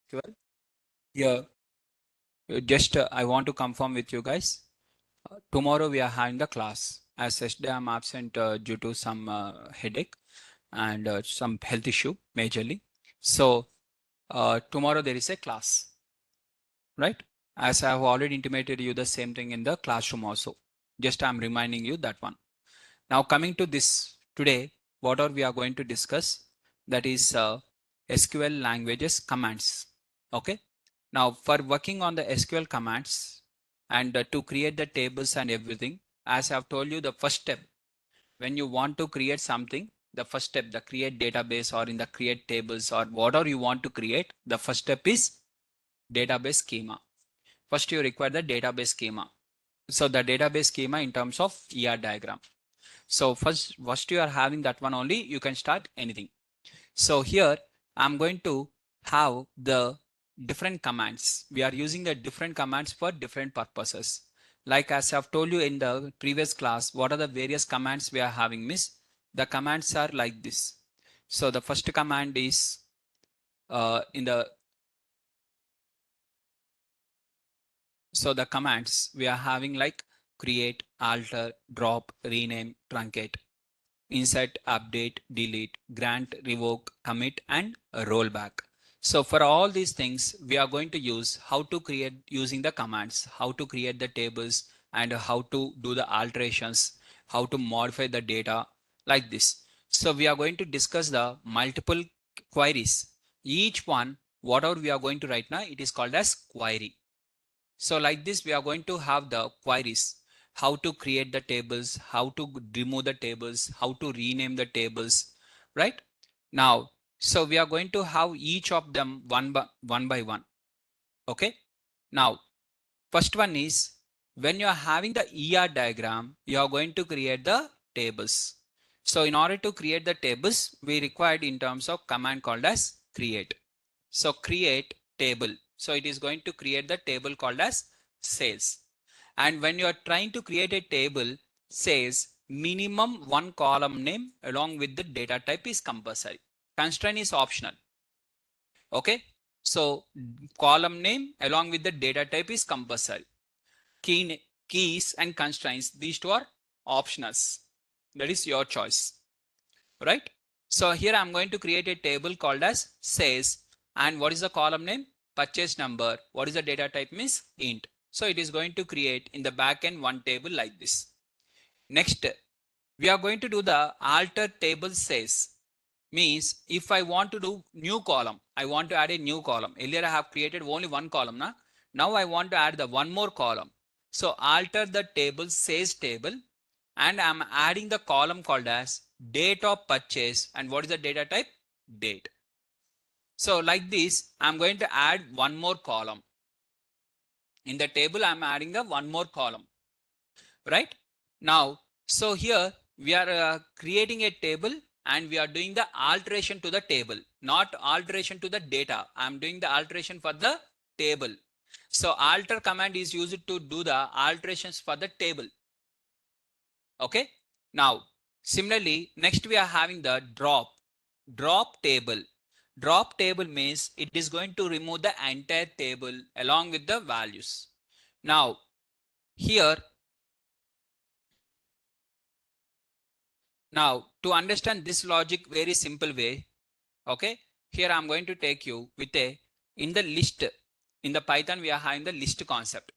12. Yeah, just I want to confirm with you guys. Tomorrow we are having the class. As yesterday I'm absent due to some headache and some health issue majorly. So tomorrow there is a class, right? As I have already intimated you the same thing in the classroom also. Just I'm reminding you that one. Now coming to this today, what are we are going to discuss? That is SQL languages commands. Okay. Now for working on the SQL commands and to create the tables and everything, as I've told you, the first step when you want to create something, the first step, the create database or in the create tables or whatever you want to create, the first step is database schema. First you require the database schema. So the database schema in terms of ER diagram. So first you are having that one only, you can start anything. So here I'm going to have the different commands. We are using the different commands for different purposes. Like as I've told you in the previous class, what are the various commands we are having, miss? The commands are like this. So the first command is so the commands we are having like create, alter, drop, rename, truncate, insert, update, delete, grant, revoke, commit, and rollback. So for all these things, we are going to use how to create using the commands, how to create the tables and how to do the alterations, how to modify the data like this. So we are going to discuss the multiple queries. Each one, whatever we are going to write now, it is called as query. So like this, we are going to have the queries, how to create the tables, how to remove the tables, how to rename the tables, right? Now, so we are going to have each of them one by one. Okay. Now, first one is when you are having the ER diagram, you are going to create the tables. So in order to create the tables, we required in terms of command called as create. So create table. So it is going to create the table called as sales. And when you are trying to create a table, says minimum one column name along with the data type is compulsory. Constraint is optional. Okay. So column name along with the data type is compulsory. Keys and constraints, these two are optionals. That is your choice, right? So here I'm going to create a table called as sales. And what is the column name? Purchase number. What is the data type? Means int. So it is going to create in the backend one table like this. Next, we are going to do the alter table sales. Means if I want to do new column, I want to add a new column. Earlier I have created only one column. Now I want to add the one more column. So alter the table sales table and I'm adding the column called as date of purchase. And what is the data type? Date. So like this, I'm going to add one more column. In the table, I'm adding the one more column, right? Now, so here we are creating a table and we are doing the alteration to the table, not alteration to the data. I'm doing the alteration for the table. So alter command is used to do the alterations for the table. Okay. Now, similarly, next we are having the drop table. Drop table means it is going to remove the entire table along with the values. Now, here, now to understand this logic very simple way, okay, here I'm going to take you with a, in the list, in the Python we are having the list concept.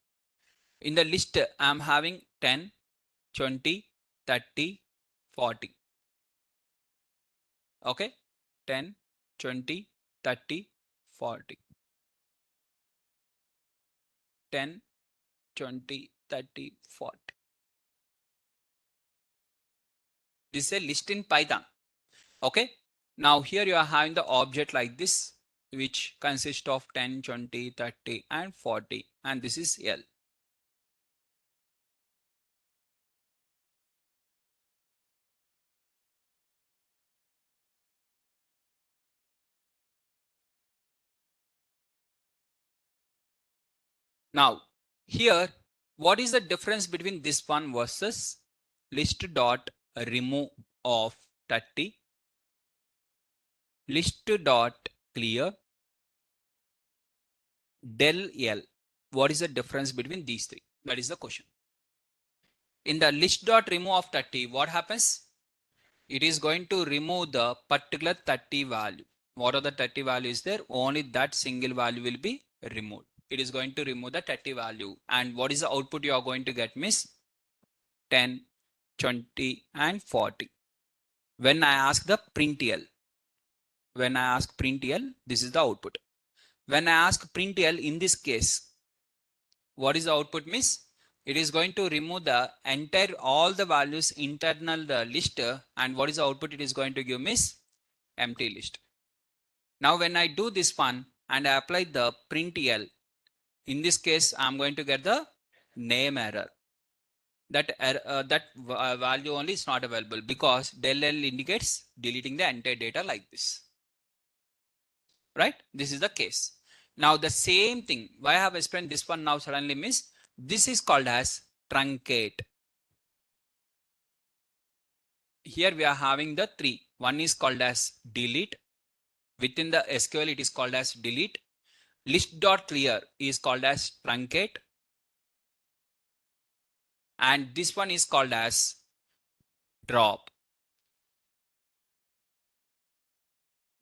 In the list, I'm having 10, 20, 30, 40. Okay, 10, 20, 30, 40. 10, 20, 30, 40. This is a list in Python. Okay. Now here you are having the object like this, which consists of 10, 20, 30, and 40. And this is L. Now here, what is the difference between this one versus list dot remove of 30, list dot clear, del L. What is the difference between these three? That is the question. In the list dot remove of 30, what happens? It is going to remove the particular 30 value. What are the 30 values there? Only that single value will be removed. It is going to remove the 30 value. And what is the output you are going to get, miss? 10, 20, and 40. When I ask the print L, this is the output. When I ask print L, in this case, what is the output, miss? It is going to remove the entire, all the values internal the list, and what is the output it is going to give, miss? Empty list. Now when I do this one and I apply the print L, in this case I'm going to get the name error. That value only is not available because del L indicates deleting the entire data like this. Right? This is the case. Now the same thing, why I have explained this one now suddenly, miss? This is called as truncate. Here we are having the three. One is called as delete. Within the SQL it is called as delete. List.clear is called as truncate. And this one is called as drop.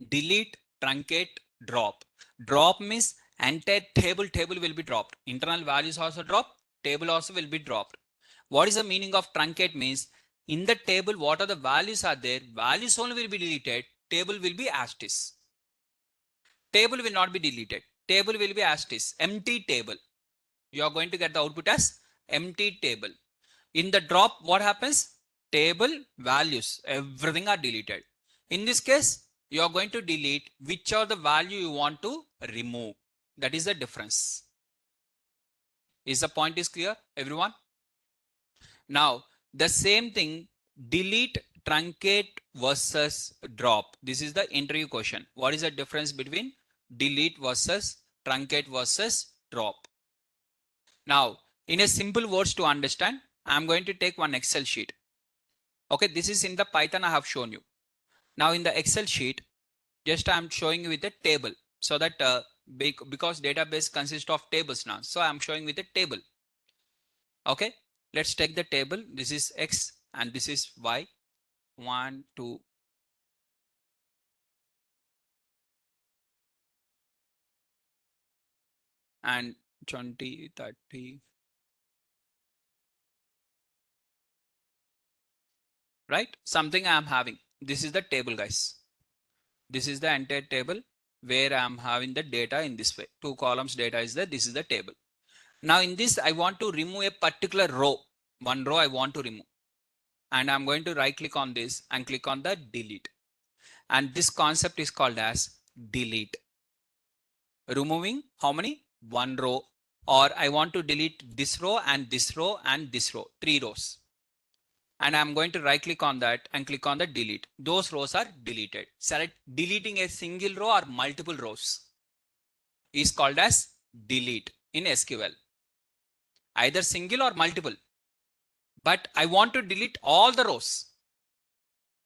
Delete, truncate, drop. Drop means entire table will be dropped. Internal values also drop, table also will be dropped. What is the meaning of truncate? Means in the table what are the values are there, values only will be deleted, table will be as is. Table will not be deleted, table will be as is, empty table. You are going to get the output as empty table. In the drop, what happens? Table values, everything are deleted. In this case, you are going to delete which are the value you want to remove. That is the difference. Is the point is clear, everyone? Now, the same thing, delete, truncate versus drop. This is the interview question. What is the difference between delete versus truncate versus drop? Now, in a simple words to understand, I'm going to take one Excel sheet. Okay, this is in the Python I have shown you. Now in the Excel sheet, just I'm showing you with a table so that because database consists of tables now. So I'm showing with a table. Okay, let's take the table. This is X and this is Y. 1, 2. And 20, 30. Right? Something I'm having. This is the table, guys. This is the entire table where I'm having the data in this way. 2 columns data is there. This is the table. Now in this, I want to remove a particular row. One row I want to remove. And I'm going to right click on this and click on the delete. And this concept is called as delete. Removing how many? One row. Or I want to delete this row and this row and this row. 3 rows. And I'm going to right click on that and click on the delete. Those rows are deleted. Select deleting a single row or multiple rows is called as delete in SQL. Either single or multiple. But I want to delete all the rows.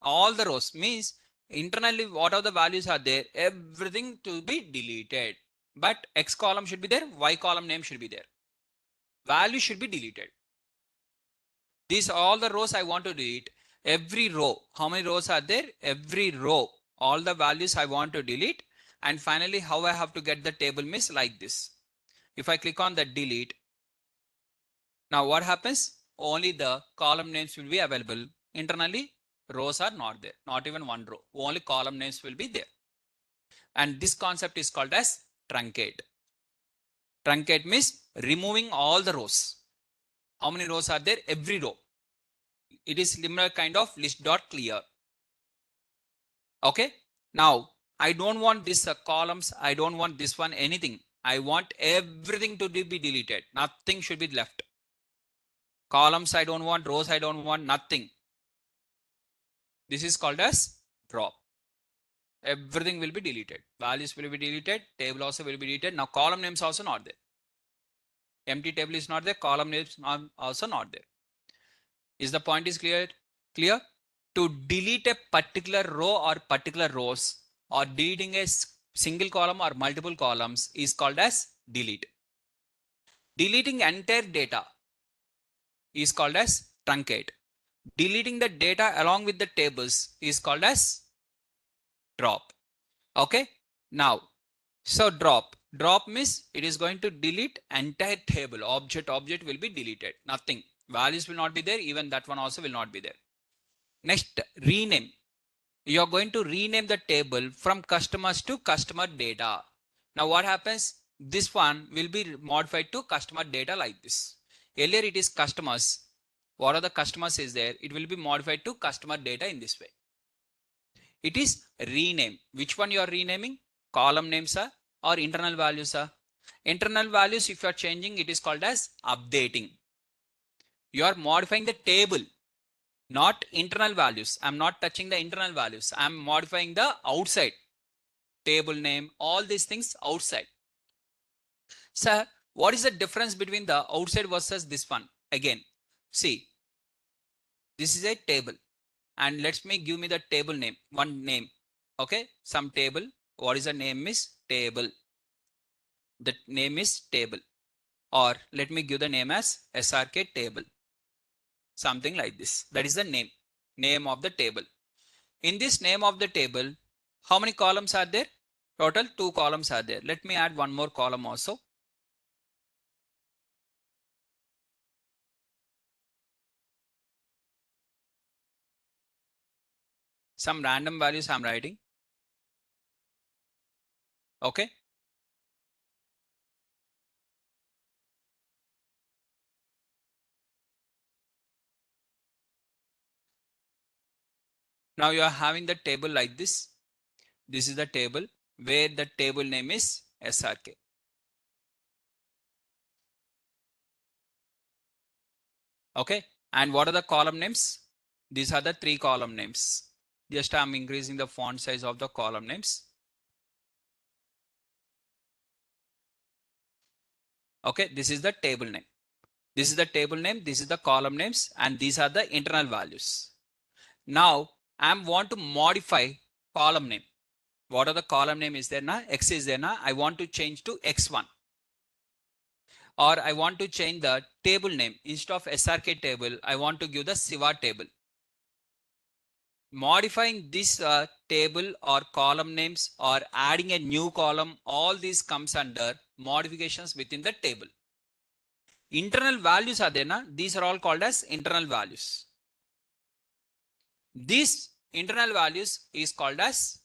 All the rows means internally what are the values are there, everything to be deleted. But X column should be there, Y column name should be there. Value should be deleted. These all the rows I want to delete. Every row, how many rows are there? Every row, all the values I want to delete. And finally, how I have to get the table miss like this. If I click on the delete, now what happens? Only the column names will be available. Internally, rows are not there, not even one row. Only column names will be there. And this concept is called as truncate. Truncate means removing all the rows. How many rows are there? Every row. It is similar kind of list.clear. Okay. Now, I don't want this columns. I don't want this one, anything. I want everything to be deleted. Nothing should be left. Columns I don't want, rows I don't want, nothing. This is called as drop. Everything will be deleted. Values will be deleted. Table also will be deleted. Now column names also not there. Empty table is not there. Column names also not there. Is the point is clear? Clear? To delete a particular row or particular rows or deleting a single column or multiple columns is called as delete. Deleting entire data is called as truncate. Deleting the data along with the tables is called as drop. Okay. Now, so drop means it is going to delete entire table. Object will be deleted. Nothing. Values will not be there. Even that one also will not be there. Next, rename. You are going to rename the table from customers to customer data. Now what happens? This one will be modified to customer data like this. Earlier it is customers. What are the customers is there? It will be modified to customer data in this way. It is rename. Which one you are renaming? Column names are or internal values are? Internal values, if you are changing, it is called as updating. You are modifying the table, not internal values. I'm not touching the internal values. I'm modifying the outside table name, all these things outside. Sir, what is the difference between the outside versus this one? Again, see, this is a table and let me give me the table name, one name. Okay, some table. What is the name is table. The name is table, or let me give the name as SRK table. Something like this. That is the name of the table. In this name of the table, how many columns are there? Total 2 columns are there. Let me add one more column also. Some random values I'm writing. Okay. Now you are having the table like this. This is the table where the table name is SRK. Okay. And what are the column names? These are the 3 column names. Just I'm increasing the font size of the column names. Okay. This is the table name. This is the table name. This is the column names. And these are the internal values. Now I want to modify column name. What are the column name is there now? X is there now. I want to change to X1. Or I want to change the table name. Instead of SRK table, I want to give the Siva table. Modifying this table or column names or adding a new column, all these comes under modifications within the table. Internal values are there na? These are all called as internal values. These internal values is called as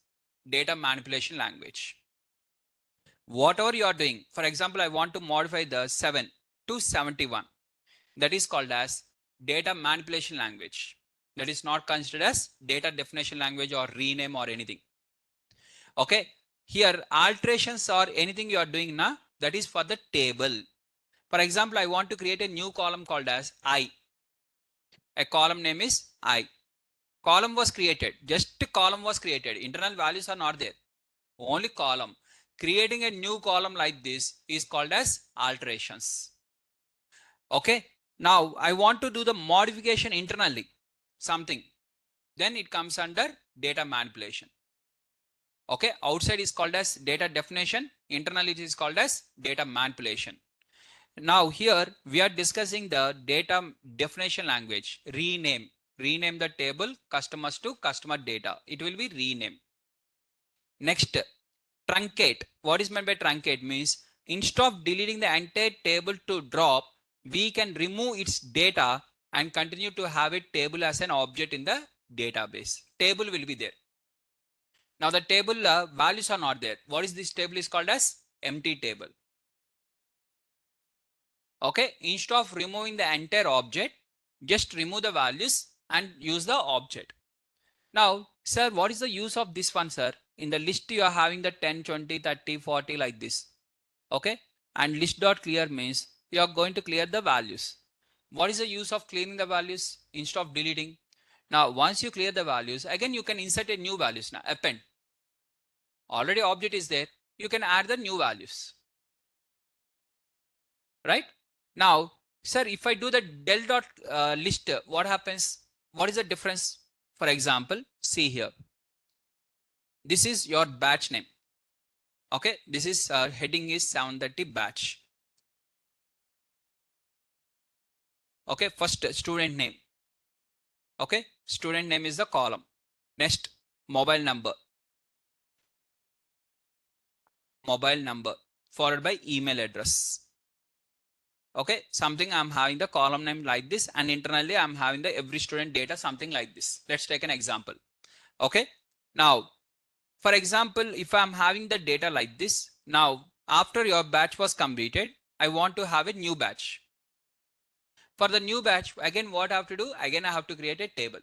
data manipulation language. Whatever you are doing, for example, I want to modify the 7 to 71. That is called as data manipulation language. That is not considered as data definition language or rename or anything. Okay. Here alterations or anything you are doing now, that is for the table. For example, I want to create a new column called as I. A column name is I. Column was created. Just column was created. Internal values are not there. Only column. Creating a new column like this is called as alterations. Okay. Now I want to do the modification internally. Something. Then it comes under data manipulation. Okay. Outside is called as data definition. Internally it is called as data manipulation. Now here we are discussing the data definition language. Rename. Rename the table customers to customer data. It will be rename. Next, truncate. What is meant by truncate means instead of deleting the entire table to drop, we can remove its data and continue to have it table as an object in the database. Table will be there. Now the table values are not there. What is this table is called as empty table. Okay, instead of removing the entire object, just remove the values and use the object. Now, sir, what is the use of this one, sir? In the list you are having the 10, 20, 30, 40 like this. Okay, and list dot clear means you are going to clear the values. What is the use of clearing the values instead of deleting? Now, once you clear the values, again you can insert a new values now, append. Already object is there, you can add the new values. Right? Now, sir, if I do the del dot list, what happens? What is the difference? For example, see here. This is your batch name. Okay, this is heading is 730 batch. Okay, first student name. Okay, student name is the column. Next, mobile number. Mobile number followed by email address. Okay, something I'm having the column name like this, and internally I'm having the every student data something like this. Let's take an example. Okay, now for example, if I'm having the data like this, now after your batch was completed, I want to have a new batch. For the new batch, again what I have to do? Again I have to create a table.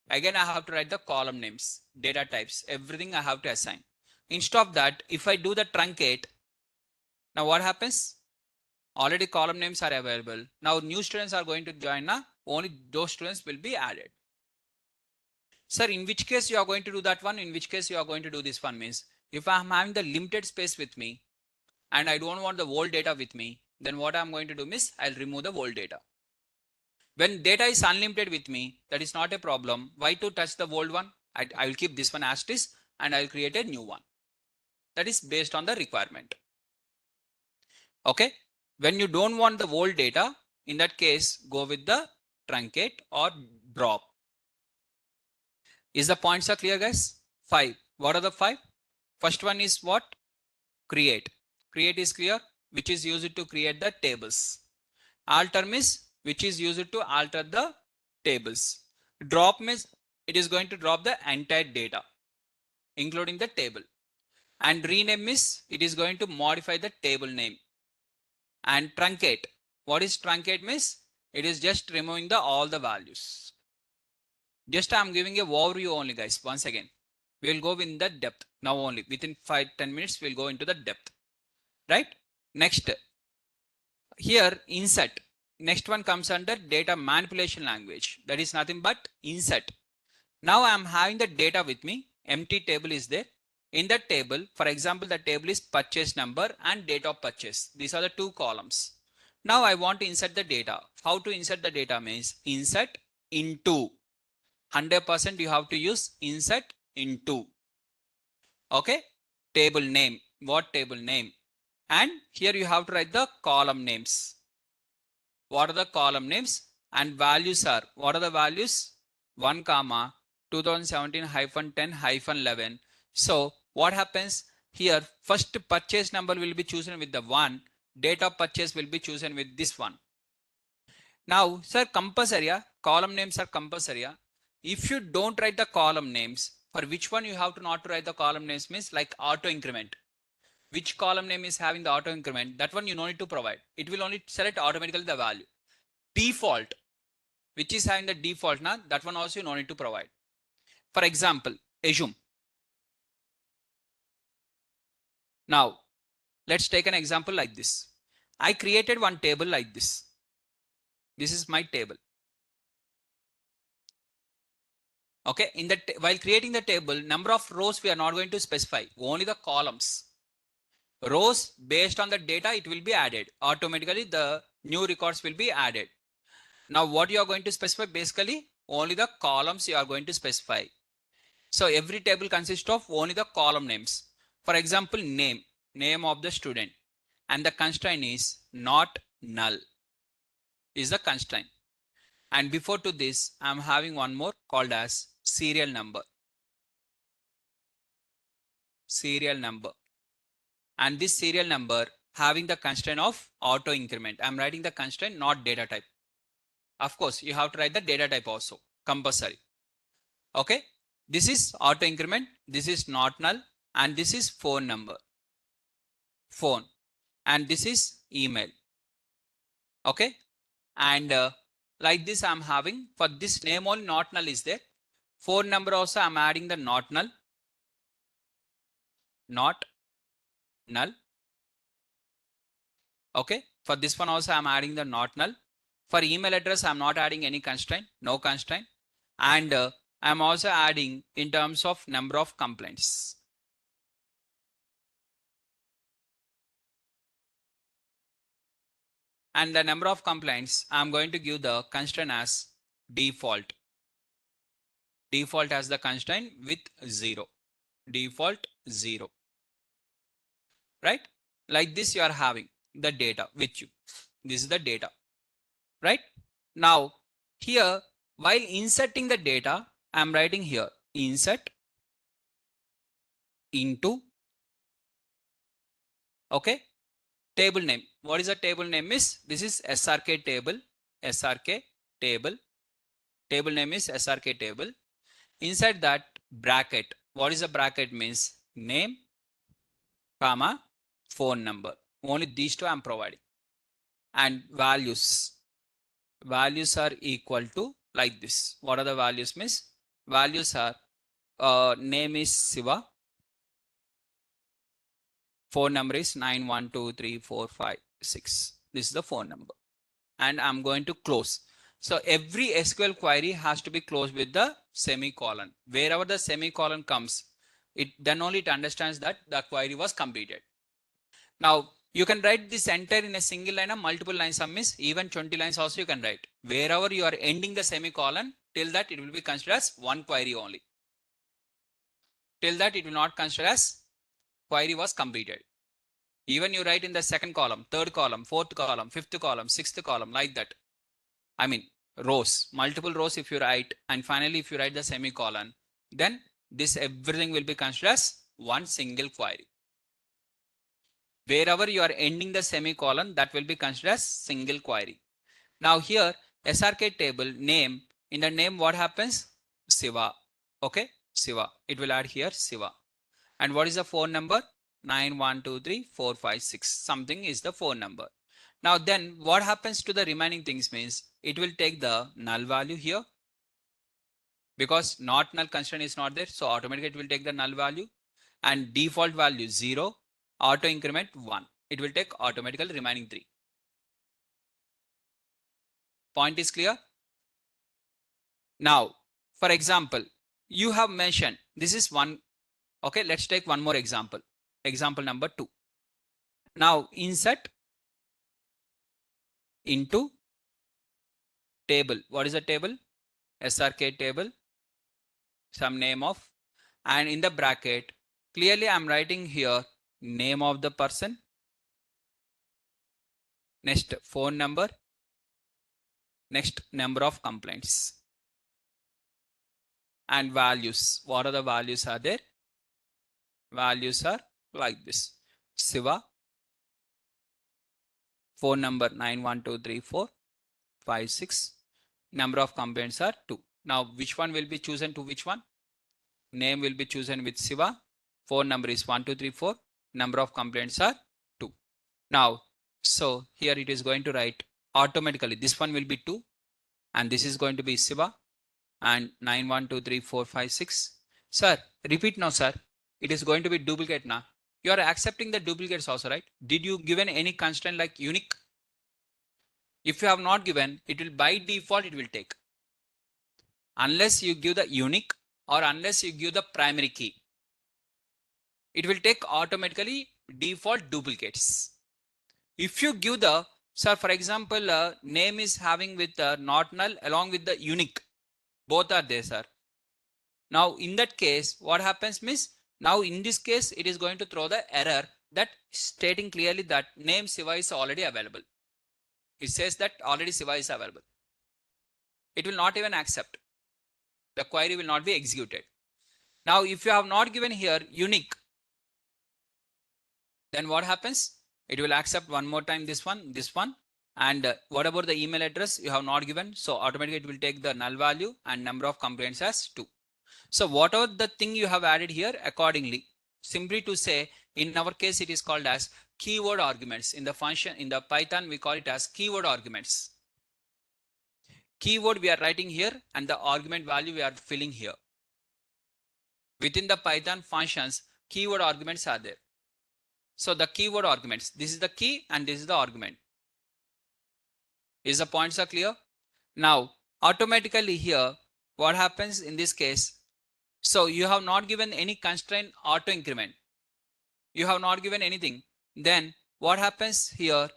Again I have to write the column names, data types, everything I have to assign. Instead of that, if I do the truncate, now what happens? Already column names are available. Now new students are going to join now. Only those students will be added. Sir, in which case you are going to do that one? In which case you are going to do this one means, if I am having the limited space with me and I don't want the whole data with me, then what I'm going to do is I'll remove the whole data. When data is unlimited with me, that is not a problem. Why to touch the old one? I will keep this one as it is and I'll create a new one. That is based on the requirement. Okay. When you don't want the old data, in that case, go with the truncate or drop. Is the points are clear, guys? 5. What are the 5? First one is what? Create. Create is clear, which is used to create the tables. Alter means which is used to alter the tables. Drop means it is going to drop the entire data, including the table. And rename is it is going to modify the table name. And truncate. What is truncate means? It is just removing the all the values. Just I'm giving a overview only, guys. Once again, we will go in the depth now only. Within 5-10 minutes, we'll go into the depth. Right? Next, here insert. Next one comes under data manipulation language. That is nothing but insert. Now I am having the data with me. Empty table is there. In that table, for example, the table is purchase number and date of purchase. These are the two columns. Now I want to insert the data. How to insert the data means insert into. 100% you have to use insert into. Okay. Table name. What table name? And here you have to write the column names. What are the column names? And values are, what are the values? 1 comma 2017-10-11. So what happens here? First purchase number will be chosen with the 1. Date of purchase will be chosen with this one. Now, sir, compulsory, column names are compulsory. If you don't write the column names, for which one you have to not to write the column names means like auto increment. Which column name is having the auto increment? That one you don't need to provide. It will only select automatically the value. Default, which is having the default now, that one also you don't need to provide. For example, assume. Now, let's take an example like this. I created one table like this. This is my table. Okay, in that while creating the table, number of rows we are not going to specify, only the columns. Rows based on the data, it will be added. Automatically, the new records will be added. Now, what you are going to specify? Basically, only the columns you are going to specify. So, every table consists of only the column names. For example, name of the student. And the constraint is not null is the constraint. And before to this, I'm having one more called as serial number. Serial number. And this serial number having the constraint of auto increment. I'm writing the constraint, not data type. Of course, you have to write the data type also, compulsory. Okay. This is auto increment. This is not null. And this is phone number. Phone. And this is email. Okay. And like this, I'm having for this name only not null is there. Phone number also I'm adding the not null. Not null. Okay. For this one also I'm adding the not null. For email address, I'm not adding any constraint, no constraint. And I'm also adding in terms of number of complaints. And the number of complaints, I'm going to give the constraint as default. Default as the constraint with 0. Default 0. right? Like this, you are having the data with you. This is the data, right? Now here, while inserting the data, I'm writing here insert into, okay, table name. What is the table name is? This is SRK table, SRK table. Table name is SRK table. Inside that bracket, what is the bracket means? Name, comma, phone number. Only these two I'm providing. And values. Values are equal to like this. What are the values means? Values are name is Siva. Phone number is 91234566. This is the phone number. And I'm going to close. So every SQL query has to be closed with the semicolon. Wherever the semicolon comes, then only it understands that the query was completed. Now you can write this entire in a single line or multiple lines. Even 20 lines also you can write. Wherever you are ending the semicolon, till that it will be considered as one query only. Till that it will not consider as query was completed. Even you write in the second column, third column, fourth column, fifth column, sixth column, like that. I mean rows, multiple rows if you write, and finally if you write the semicolon, then this everything will be considered as one single query. Wherever you are ending the semicolon, that will be considered as single query. Now here SRK table name, in the name what happens? Siva. Okay, Siva. It will add here Siva. And what is the phone number? 9123456. Something is the phone number. Now then what happens to the remaining things means it will take the null value here, because not null constraint is not there. So automatically it will take the null value, and default value 0, auto increment 1. It will take automatically remaining 3. Point is clear? Now, for example, you have mentioned this is one. Okay, let's take one more example. Example number 2. Now insert into table. What is the table? SRK table, some name of, and in the bracket, clearly I'm writing here name of the person, next phone number, next number of complaints, and values. What are the values are there? Values are like this. Siva, phone number 9123456, number of complaints are 2. Now which one will be chosen to which one? Name will be chosen with Siva, phone number is 1234, number of complaints are 2. Now so here it is going to write automatically this one will be 2, and this is going to be Siva, and 9123456. Sir, repeat now, sir. It is going to be duplicate now. You are accepting the duplicates also, right? Did you given any constraint like unique? If you have not given, it will by default it will take. Unless you give the unique or unless you give the primary key, it will take automatically default duplicates. If you give the, sir, for example, name is having with not null along with the unique, both are there, sir. Now in that case, what happens means, now in this case, it is going to throw the error that stating clearly that name Siva is already available. It says that already Siva is available. It will not even accept. The query will not be executed. Now if you have not given here unique, then what happens? It will accept one more time this one, and what about the email address you have not given? So automatically it will take the null value and number of complaints as 2. So whatever the thing you have added here accordingly, simply to say, in our case it is called as keyword arguments. In the function, in the Python we call it as keyword arguments. Keyword we are writing here and the argument value we are filling here. Within the Python functions, keyword arguments are there. So the keyword arguments, this is the key and this is the argument. Is the points are clear? Now automatically here what happens in this case? So you have not given any constraint auto increment. You have not given anything. Then what happens here?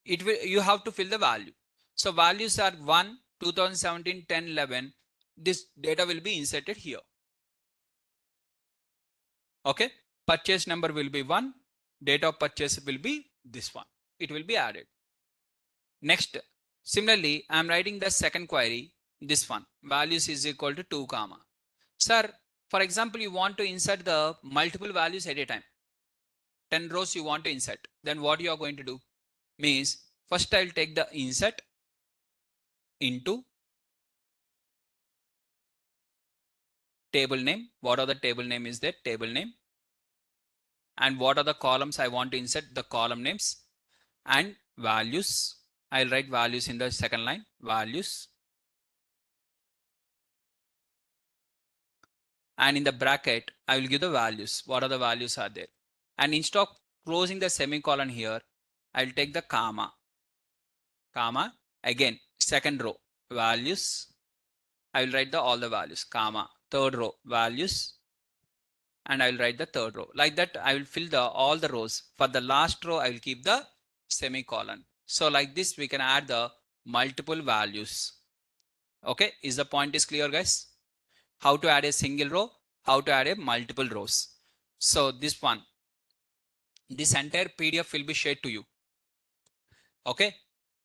It will, you have to fill the value. So values are 1, 2017, 10, 11. This data will be inserted here. Okay. Purchase number will be 1. date of purchase will be this one. It will be added. Next, similarly, I am writing the second query, this one, values is equal to 2 comma. Sir, for example, you want to insert the multiple values at a time. 10 rows you want to insert. Then what you are going to do? Means first I will take the insert into table name. What are the table name is there? Table name. And what are the columns I want to insert? The column names and values. I'll write values in the second line. Values. And in the bracket, I will give the values. What are the values are there? And instead of closing the semicolon here, I'll take the comma. Comma. Again, second row. Values. I will write all the values. Comma. Third row. Values. And I will write the third row. Like that, I will fill all the rows. For the last row, I will keep the semicolon. So like this, we can add the multiple values. Okay, is the point is clear, guys? How to add a single row, how to add a multiple rows. So this entire PDF will be shared to you. Okay,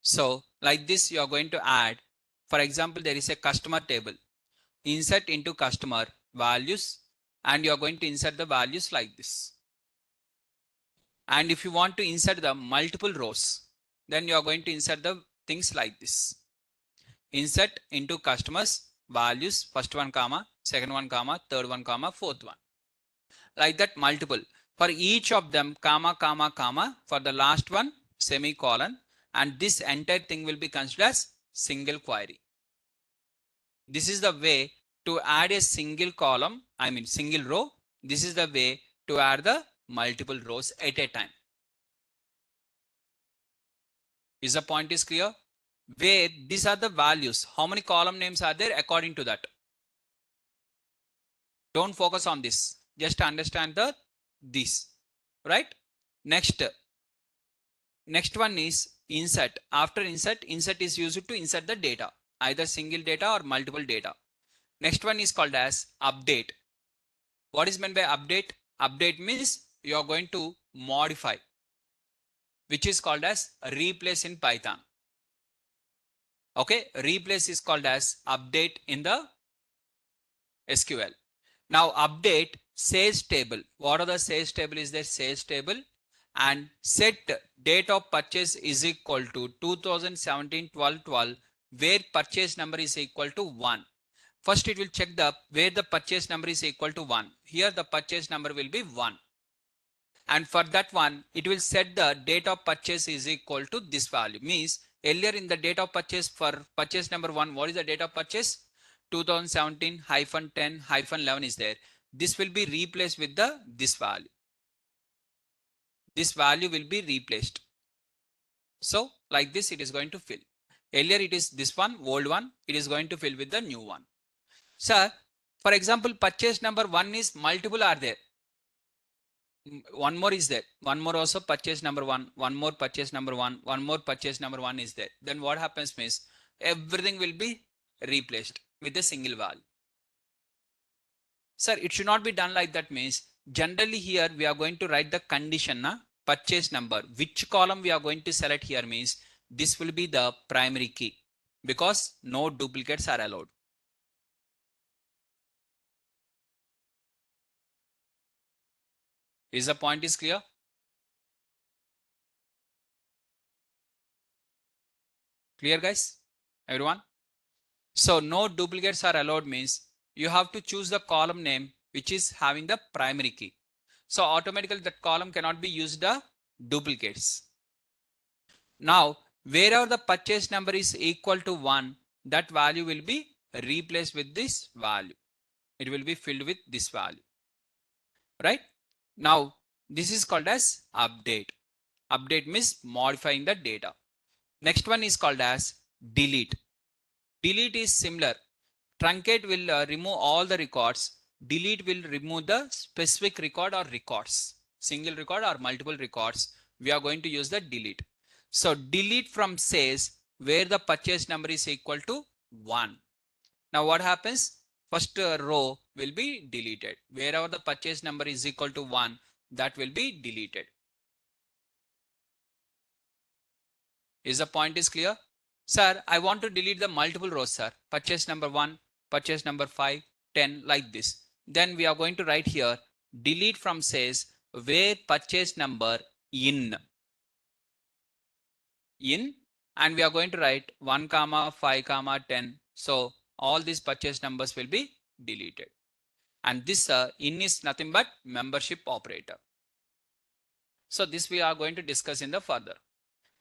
so like this, you are going to add. For example, there is a customer table. Insert into customer values, and you are going to insert the values like this. And if you want to insert the multiple rows, then you are going to insert the things like this. Insert into customers values, first one comma, second one comma, third one comma, fourth one. Like that, multiple. For each of them, comma, comma, comma. For the last one, semicolon. And this entire thing will be considered as single query. This is the way to add a single column, single row. This is the way to add the multiple rows at a time. Is the point is clear? Where these are the values. How many column names are there according to that? Don't focus on this. Just understand this, right? Next one is insert. After insert is used to insert the data, either single data or multiple data. Next one is called as update. What is meant by update? Update means you are going to modify, which is called as replace in Python. Okay, replace is called as update in the SQL. Now update sales table. What are the sales table is there? Sales table. And set date of purchase is equal to 2017-12-12, where purchase number is equal to 1. First it will check where the purchase number is equal to 1. Here the purchase number will be 1. And for that one, it will set the date of purchase is equal to this value. Means earlier in the date of purchase for purchase number 1, what is the date of purchase? 2017-10-11 is there. This will be replaced with this value. This value will be replaced. So like this, it is going to fill. Earlier it is this one, old one. It is going to fill with the new one. Sir, for example, purchase number 1 is multiple are there. One more is there. One more also purchase number 1. One more purchase number 1. One more purchase number 1 is there. Then what happens means everything will be replaced with a single value. Sir, it should not be done like that. Means generally here we are going to write the condition purchase number. Which column we are going to select here means this will be the primary key, because no duplicates are allowed. Is the point is clear? Clear, guys? Everyone? So no duplicates are allowed means you have to choose the column name which is having the primary key. So automatically that column cannot be used the duplicates. Now wherever the purchase number is equal to 1, that value will be replaced with this value. It will be filled with this value. Right? Now this is called as update. Update means modifying the data. Next one is called as delete. Delete is similar. Truncate will remove all the records. Delete will remove the specific record or records. Single record or multiple records. We are going to use the delete. So delete from says where the purchase number is equal to 1. Now what happens? First row will be deleted. Wherever the purchase number is equal to 1, that will be deleted. Is the point is clear? Sir, I want to delete the multiple rows, sir. Purchase number 1, purchase number 5, 10, like this. Then we are going to write here, delete from says where purchase number in, and we are going to write 1, 5, 10. So all these purchase numbers will be deleted. And this in is nothing but membership operator. So this we are going to discuss in the further.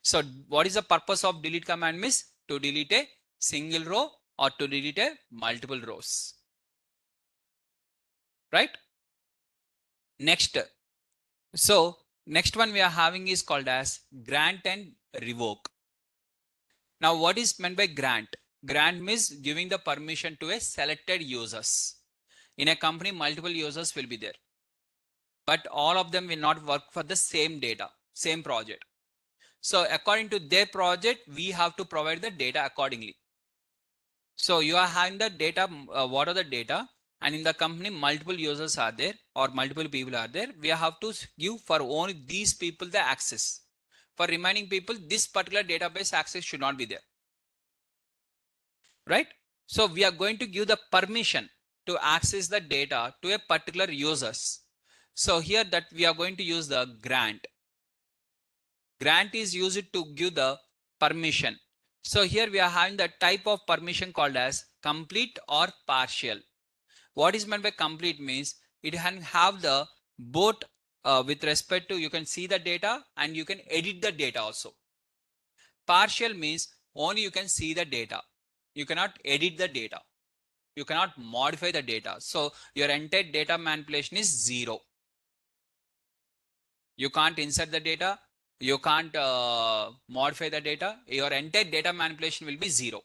So what is the purpose of delete command means? To delete a single row or to delete a multiple rows. Right? Next. So next one we are having is called as grant and revoke. Now what is meant by grant? Grant means giving the permission to a selected users. In a company, multiple users will be there, but all of them will not work for the same data, same project. So according to their project, we have to provide the data accordingly. So you are having the data, what are the data, and in the company multiple users are there or multiple people are there. We have to give for only these people the access. For remaining people, this particular database access should not be there. Right? So we are going to give the permission to access the data to a particular users. So here that we are going to use the grant. Grant is used to give the permission. So here we are having the type of permission called as complete or partial. What is meant by complete means it can have the both with respect to you can see the data and you can edit the data also. Partial means only you can see the data. You cannot edit the data. You cannot modify the data. So your entire data manipulation is 0. You can't insert the data. You can't modify the data. Your entire data manipulation will be 0.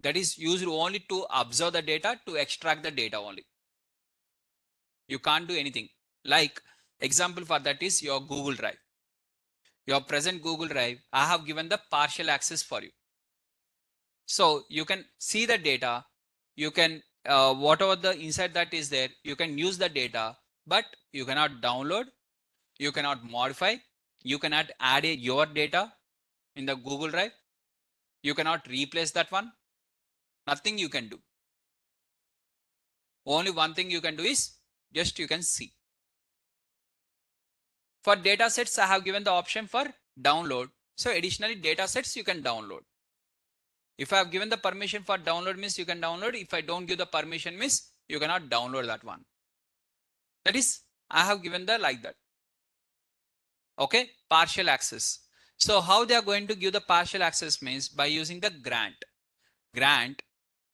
That is used only to observe the data, to extract the data only. You can't do anything. Like example for that is your Google Drive. Your present Google Drive, I have given the partial access for you. So you can see the data. You can whatever the inside that is there, you can use the data, but you cannot download. You cannot modify. You cannot add your data in the Google Drive. You cannot replace that one. Nothing you can do. Only one thing you can do is just you can see. For data sets, I have given the option for download. So additionally data sets you can download. If I have given the permission for download means you can download. If I don't give the permission means you cannot download that one. That is I have given the like that. Okay, partial access. So how they are going to give the partial access means by using the grant. Grant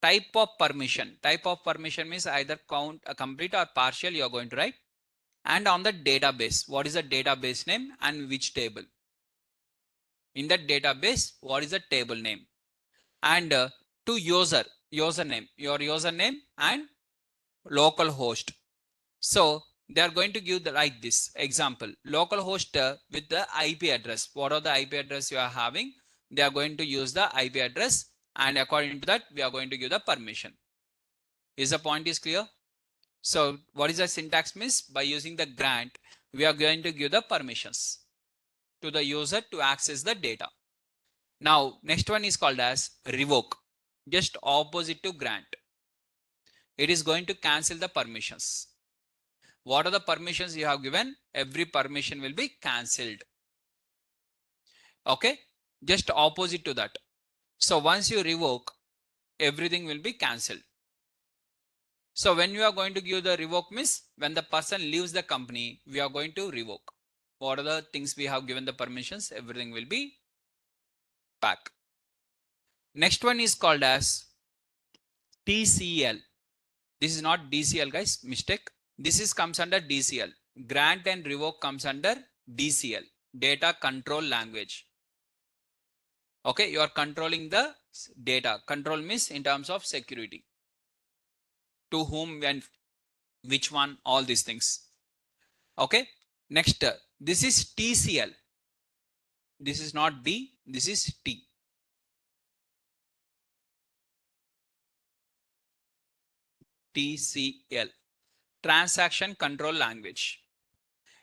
type of permission. Type of permission means either count a complete or partial you are going to write. And on the database, what is the database name and which table? In that database, what is the table name? And to username, your username and local host. So they are going to give the like this example, local host with the IP address. What are the IP address you are having? They are going to use the IP address, and according to that, we are going to give the permission. Is the point is clear? So what is the syntax means? By using the grant, we are going to give the permissions to the user to access the data. Now, next one is called as revoke, just opposite to grant. It is going to cancel the permissions. What are the permissions you have given? Every permission will be cancelled. Okay, just opposite to that. So once you revoke, everything will be cancelled. So when you are going to give the revoke means when the person leaves the company, we are going to revoke. What are the things we have given the permissions? Everything will be back. Next one is called as TCL. This is not DCL guys, mistake. This is comes under DCL. Grant and revoke comes under DCL, data control language. Okay, you are controlling the data. Control means in terms of security. To whom and which one, all these things. Okay, next, this is TCL. This is not D, this is T. TCL, transaction control language.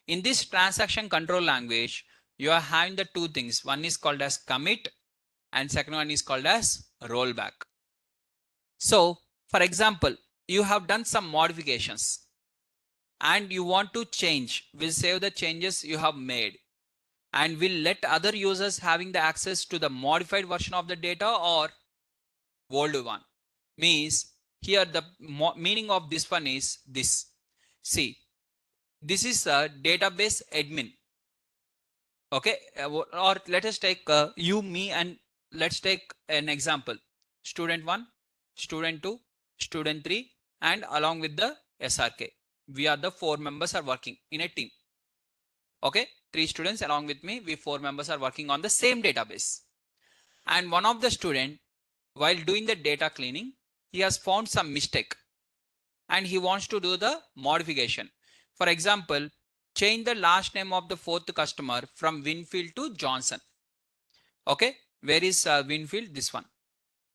In this transaction control language, you are having the two things. One is called as commit and second one is called as rollback. So for example, you have done some modifications and you want to change. We'll save the changes you have made and we'll let other users having the access to the modified version of the data or old one. Means here the meaning of this one is this. See, this is a database admin. Okay, or let us take you, me, and let's take an example. Student 1, student 2, student 3, and along with the SRK. We are the 4 members are working in a team. Okay, 3 students along with me, we 4 members are working on the same database. And one of the student, while doing the data cleaning, he has found some mistake and he wants to do the modification. For example, change the last name of the 4th customer from Winfield to Johnson. Okay, where is Winfield? This one.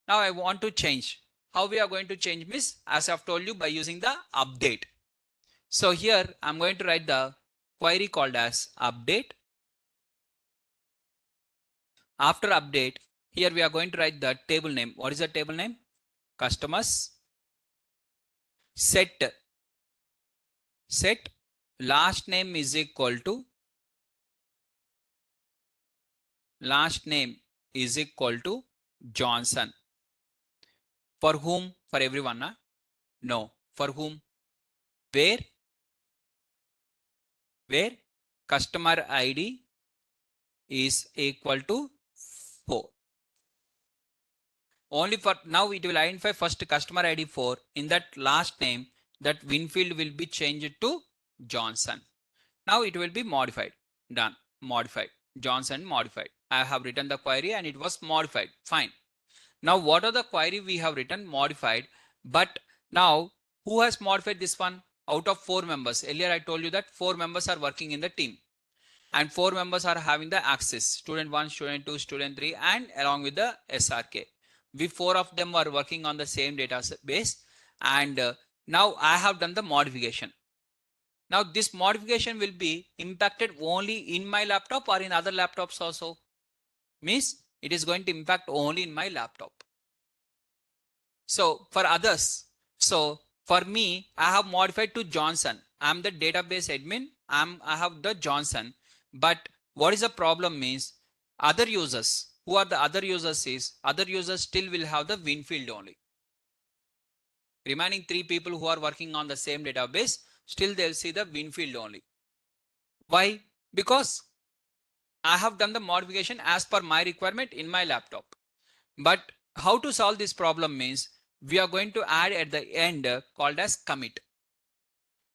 Now I want to change. How we are going to change, miss? As I've told you, by using the update. So here I'm going to write the query called as update. After update, here we are going to write the table name. What is the table name? Customers. Set last name is equal to Johnson. For whom? For everyone, huh? No. For whom? Where customer ID is equal to 4. Only for now it will identify first customer ID 4. In that last name, that Winfield will be changed to Johnson. Now it will be modified. Done. Modified. Johnson modified. I have written the query and it was modified. Fine. Now what are the query we have written? Modified. But now who has modified this one? Out of 4 members. Earlier I told you that 4 members are working in the team. And 4 members are having the access. Student 1, student 2, student 3 and along with the SRK. We 4 of them are working on the same database. And now I have done the modification. Now this modification will be impacted only in my laptop or in other laptops also. Means it is going to impact only in my laptop. So for others, so for me, I have modified to Johnson. I'm the database admin. I have the Johnson. But what is the problem means other users, who are the other users is other users still will have the Winfield only. Remaining 3 people who are working on the same database, still they'll see the Winfield only. Why? Because I have done the modification as per my requirement in my laptop. But how to solve this problem means we are going to add at the end called as commit.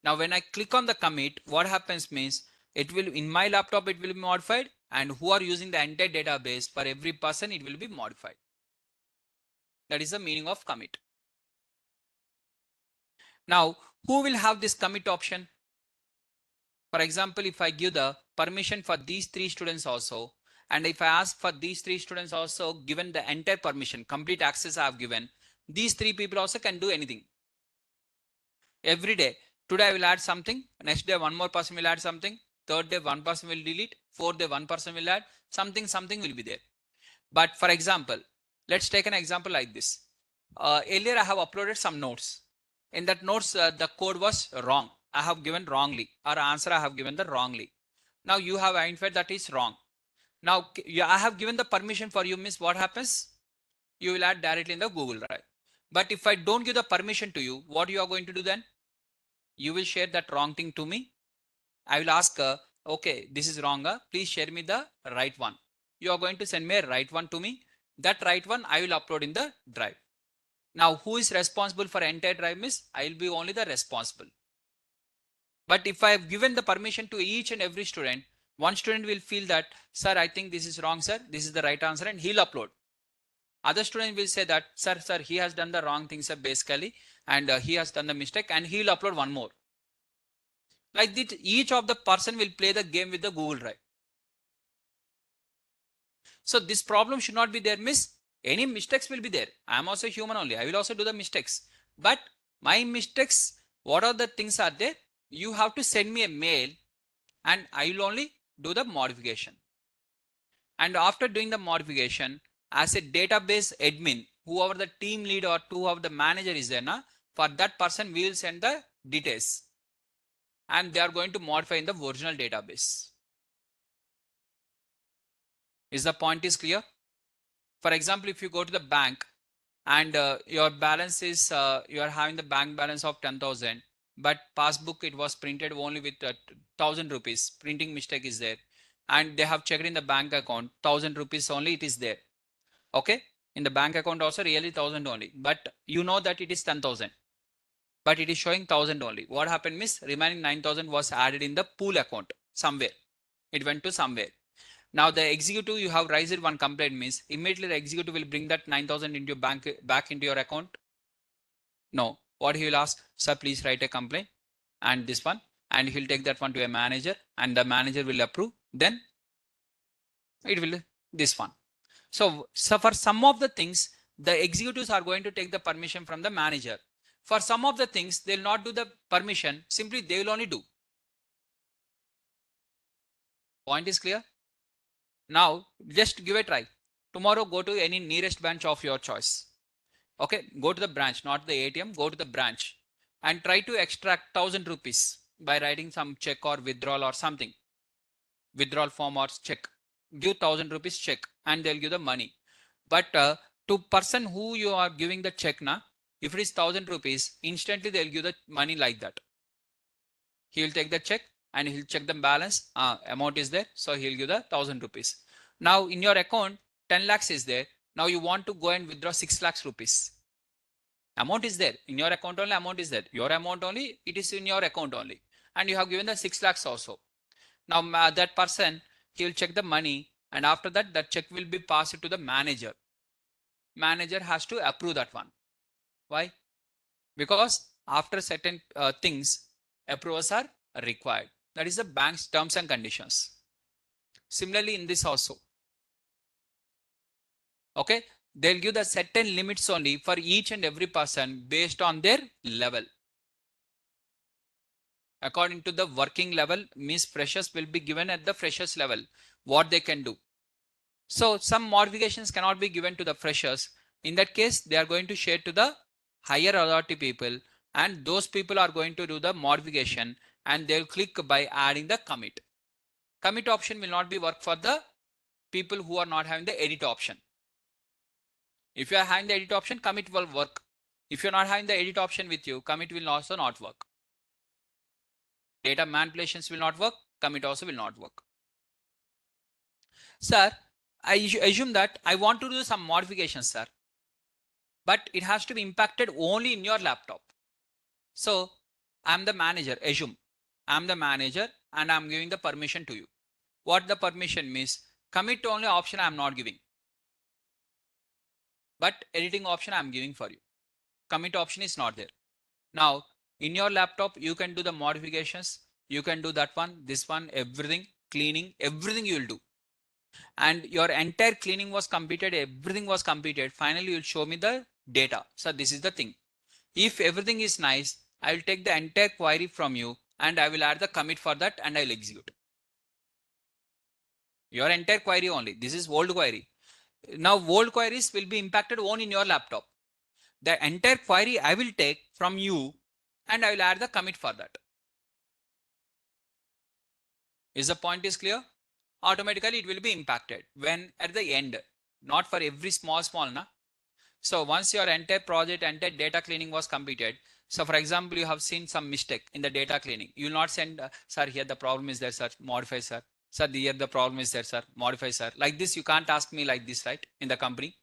Now when I click on the commit, what happens means it will in my laptop it will be modified and who are using the entire database for every person it will be modified. That is the meaning of commit. Now who will have this commit option? For example, if I give the permission for these 3 students also, and if I ask for these 3 students also given the entire permission, complete access I have given, these 3 people also can do anything. Every day, today I will add something, next day one more person will add something, third day one person will delete, fourth day one person will add, something will be there. But for example, let's take an example like this. Earlier I have uploaded some notes. In that notes, the code was wrong. I have given wrongly, or answer I have given the wrongly. Now you have identified that is wrong. Now I have given the permission for you, miss. What happens? You will add directly in the Google Drive. But if I don't give the permission to you, what you are going to do then? You will share that wrong thing to me. I will ask, okay, this is wrong. Please share me the right one. You are going to send me a right one to me. That right one I will upload in the drive. Now who is responsible for entire drive, miss? I will be only the responsible. But if I have given the permission to each and every student, one student will feel that, sir, I think this is wrong, sir. This is the right answer, and he'll upload. Other student will say that, sir, he has done the wrong thing, sir, basically, and he has done the mistake, and he'll upload one more. Like that, each of the person will play the game with the Google Drive. So this problem should not be there, miss. Any mistakes will be there. I am also human only. I will also do the mistakes. But my mistakes, what are the things are there? You have to send me a mail and I will only do the modification. And after doing the modification, as a database admin, whoever the team lead or whoever the manager is there, for that person we will send the details and they are going to modify in the original database. Is the point is clear? For example, if you go to the bank and your balance is you are having the bank balance of 10,000, but passbook it was printed only with 1,000 rupees, printing mistake is there, and they have checked in the bank account 1,000 rupees only it is there. Okay, in the bank account also really 1,000 only, but you know that it is 10,000, but it is showing 1,000 only. What happened means remaining 9,000 was added in the pool account somewhere, it went to somewhere. Now the executive, you have raised one complaint means immediately the executive will bring that 9,000 into your bank back into your account. No, what he will ask, sir, please write a complaint and this one, and he'll take that one to a manager and the manager will approve. Then it will this one. So for some of the things, the executives are going to take the permission from the manager. For some of the things, they'll not do the permission, simply they will only do. Point is clear? Now just give a try. Tomorrow go to any nearest branch of your choice. Okay, go to the branch, not the ATM, go to the branch and try to extract 1,000 rupees by writing some check or withdrawal or something. Withdrawal form or check. Give 1,000 rupees check and they'll give the money. But to person who you are giving the check now, if it is 1,000 rupees, instantly they'll give the money like that. He will take the check and he'll check the balance. Amount is there, so he'll give the 1,000 rupees. Now in your account, 10 lakhs is there. Now you want to go and withdraw 6 lakhs rupees. Amount is there in your account only. Amount is there. Your amount only. It is in your account only, and you have given the 6 lakhs also. Now that person, he will check the money, and after that, that check will be passed to the manager. Manager has to approve that one. Why? Because after certain things, approvals are required. That is the bank's terms and conditions. Similarly, in this also. Okay, they'll give the certain limits only for each and every person based on their level. According to the working level, means freshers will be given at the freshers level what they can do. So some modifications cannot be given to the freshers. In that case, they are going to share to the higher authority people, and those people are going to do the modification and they'll click by adding the commit. Commit option will not be work for the people who are not having the edit option. If you are having the edit option, commit will work. If you're not having the edit option with you, commit will also not work. Data manipulations will not work, commit also will not work. Sir, I assume that I want to do some modifications, sir, but it has to be impacted only in your laptop. So I'm the manager, assume I'm the manager and I'm giving the permission to you. What the permission means, commit only option I'm not giving, but editing option I'm giving for you. Commit option is not there. Now in your laptop, you can do the modifications. You can do that one, this one, everything, cleaning, everything you will do. And your entire cleaning was completed, everything was completed. Finally, you'll show me the data. So this is the thing. If everything is nice, I will take the entire query from you and I will add the commit for that and I will execute. Your entire query only. This is old query. Now old queries will be impacted only in your laptop. The entire query I will take from you and I will add the commit for that. Is the point is clear? Automatically it will be impacted when at the end, not for every small na. So once your entire project, entire data cleaning was completed. So for example, you have seen some mistake in the data cleaning. You will not send, sir, here the problem is there, sir, modify, sir. Sir, here the problem is there, sir, modify, sir. Like this, you can't ask me like this, right? In the company.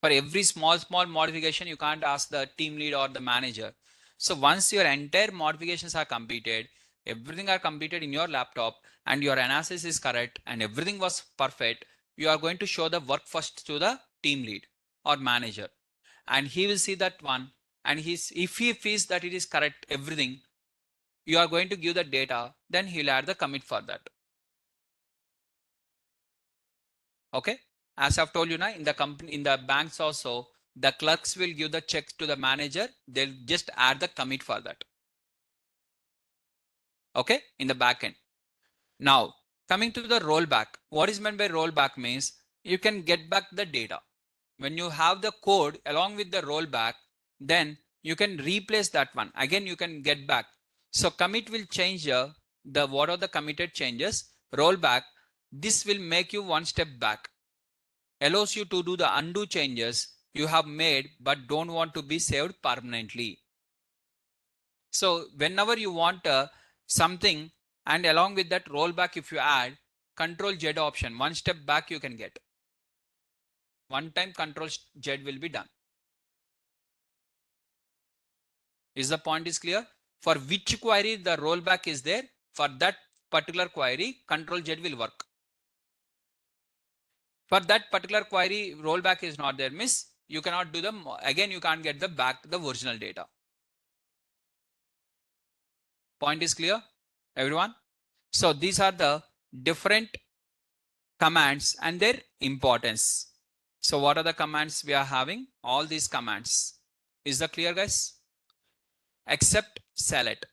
For every small modification, you can't ask the team lead or the manager. So once your entire modifications are completed, everything are completed in your laptop and your analysis is correct and everything was perfect, you are going to show the work first to the team lead or manager, and he will see that one, and if he feels that it is correct everything, you are going to give the data, then he'll add the commit for that. Okay, as I've told you now, in the company, in the banks also, the clerks will give the checks to the manager, they'll just add the commit for that. Okay, in the back end. Now Coming to the rollback, what is meant by rollback means you can get back the data. When you have the code along with the rollback, then you can replace that one. Again, you can get back. So commit will change the what are the committed changes. Rollback, this will make you one step back. Allows you to do the undo changes you have made but don't want to be saved permanently. So whenever you want something and along with that rollback, if you add control Z option, one step back you can get. One time control Z will be done. Is the point is clear? For which query the rollback is there, for that particular query, control Z will work. For that particular query, rollback is not there, miss. You cannot do them again, you can't get the back the original data. Point is clear, everyone? So these are the different commands and their importance. So what are the commands we are having? All these commands. Is that clear, guys? Except select.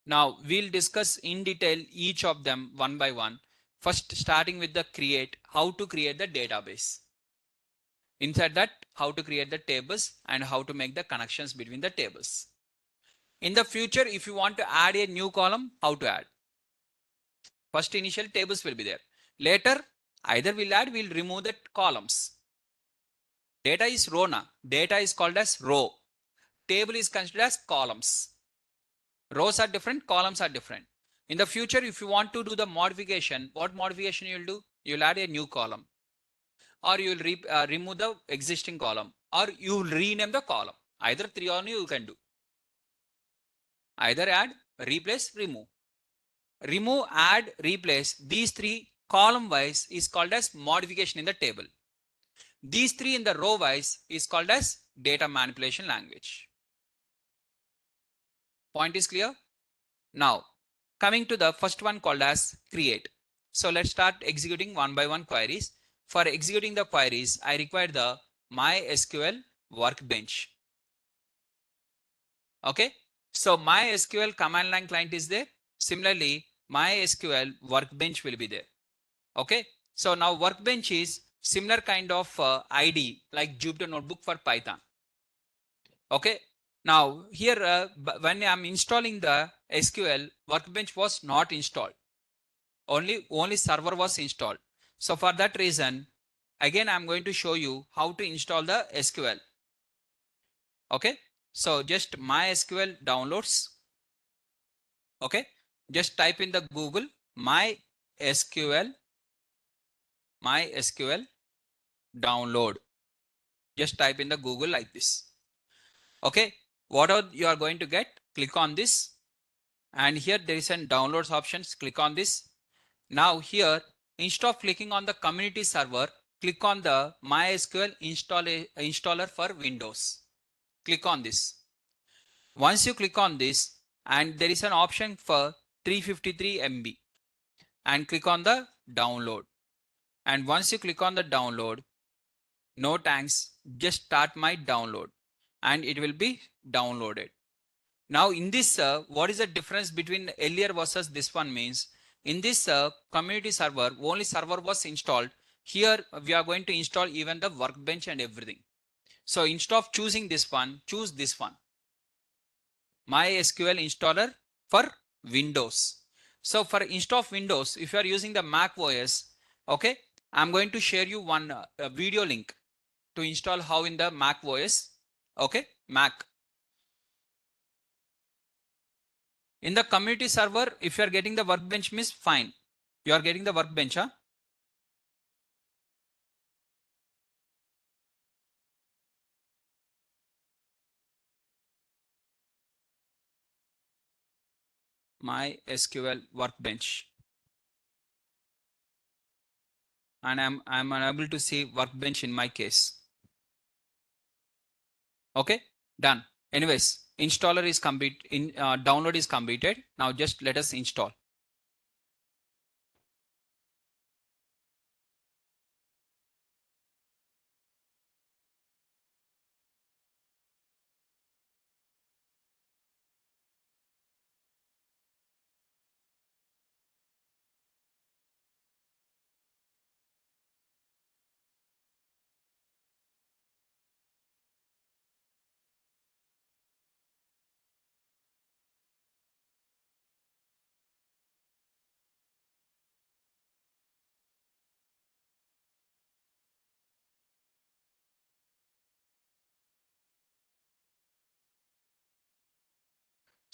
Now we'll discuss in detail each of them one by one. First, starting with the create, how to create the database. Inside that, how to create the tables and how to make the connections between the tables. In the future, if you want to add a new column, how to add? First initial tables will be there. Later, either we'll add, we'll remove the columns. Data is row now. Data is called as row. Table is considered as columns. Rows are different, columns are different. In the future, if you want to do the modification, what modification you'll do? You'll add a new column, or you'll remove the existing column, or you'll rename the column. Either three only you can do. Either add, replace, remove. Remove, add, replace, these three column wise is called as modification in the table. These three in the row wise is called as data manipulation language. Point is clear? Now, coming to the first one called as create. So let's start executing one by one queries. For executing the queries, I require the MySQL workbench. Okay. So MySQL command line client is there. Similarly, MySQL workbench will be there. Okay. So now workbench is similar kind of ID like Jupyter Notebook for Python. Okay. Now here when I'm installing the SQL, workbench was not installed. Only server was installed. So for that reason, again I'm going to show you how to install the SQL. Okay. So just MySQL downloads. Okay. Just type in the Google MySQL download. Just type in the Google like this. Okay. What are you are going to get? Click on this. And here there is an downloads options. Click on this. Now here, instead of clicking on the community server, click on the MySQL installer for Windows. Click on this. Once you click on this, and there is an option for 353 MB, and click on the download. And once you click on the download, no thanks, just start my download and it will be downloaded. Now in this, what is the difference between earlier versus this one means? In this community server, only server was installed. Here we are going to install even the workbench and everything. So instead of choosing this one, choose this one. MySQL installer for Windows. So for instead of Windows, if you are using the Mac OS, okay, I'm going to share you one video link to install how in the Mac OS. Okay, Mac. In the community server, if you are getting the workbench means fine. You are getting the workbench, huh? MySQL workbench. And I'm unable to see workbench in my case. Okay, done. Anyways, installer is complete. Download is completed. Now just let us install.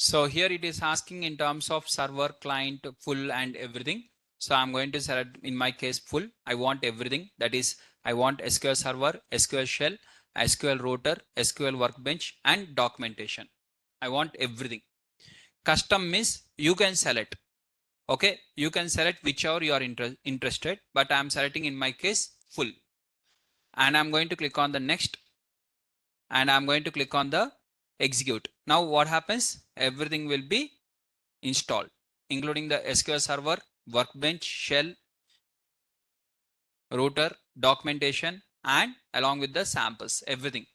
So here it is asking in terms of server, client, full and everything. So I'm going to select in my case full. I want everything. That is, I want SQL Server, SQL Shell, SQL Router, SQL Workbench and documentation. I want everything. Custom means you can select. Okay, you can select whichever you are interested, but I'm selecting in my case full. And I'm going to click on the next and I'm going to click on the execute. Now what happens? Everything will be installed, including the SQL Server, Workbench, Shell, Router, documentation, and along with the samples, everything.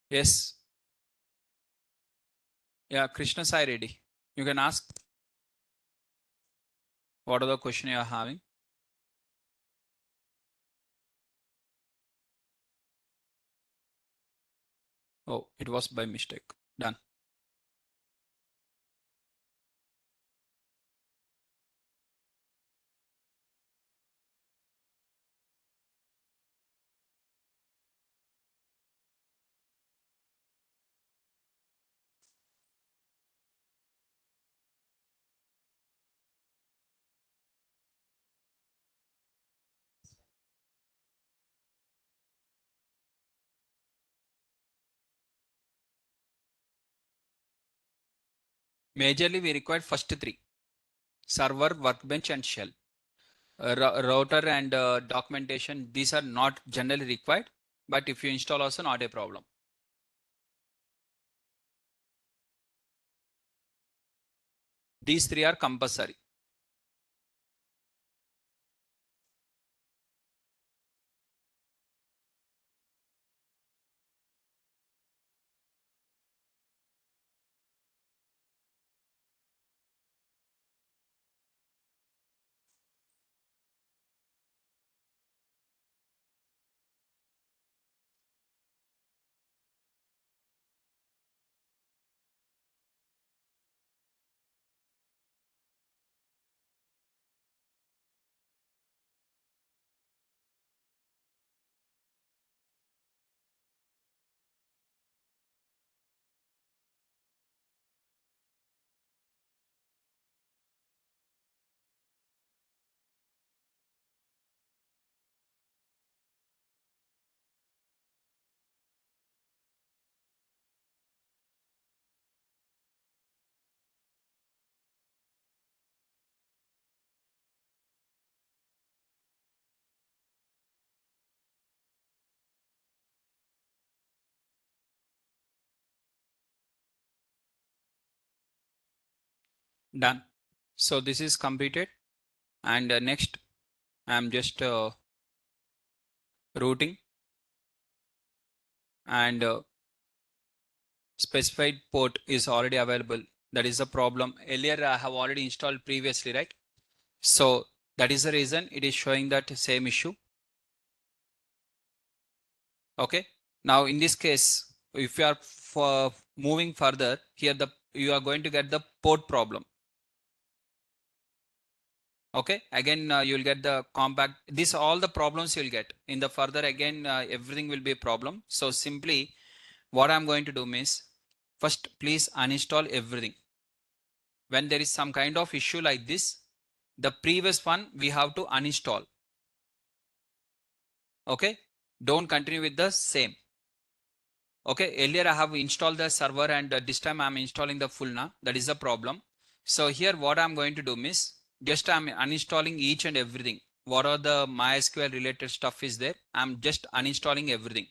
Yes. Yeah, Krishna Sai ready. You can ask what are the question you are having. Oh, it was by mistake. Done. Majorly, we require first three: server, workbench, and shell. Router and documentation, these are not generally required, but if you install also not a problem. These three are compulsory. Done. So this is completed. And next, I'm just routing and specified port is already available. That is the problem. Earlier, I have already installed previously, right? So that is the reason it is showing that same issue. Okay. Now in this case, if you are for moving further here, you are going to get the port problem. Okay. Again, you'll get the compact. This all the problems you'll get in the further. Again, everything will be a problem. So simply, what I'm going to do is first, please uninstall everything. When there is some kind of issue like this, the previous one we have to uninstall. Okay. Don't continue with the same. Okay, earlier I have installed the server and this time I'm installing the full now. That is the problem. So here what I'm going to do is just I'm uninstalling each and everything. What are the MySQL related stuff is there? I'm just uninstalling everything.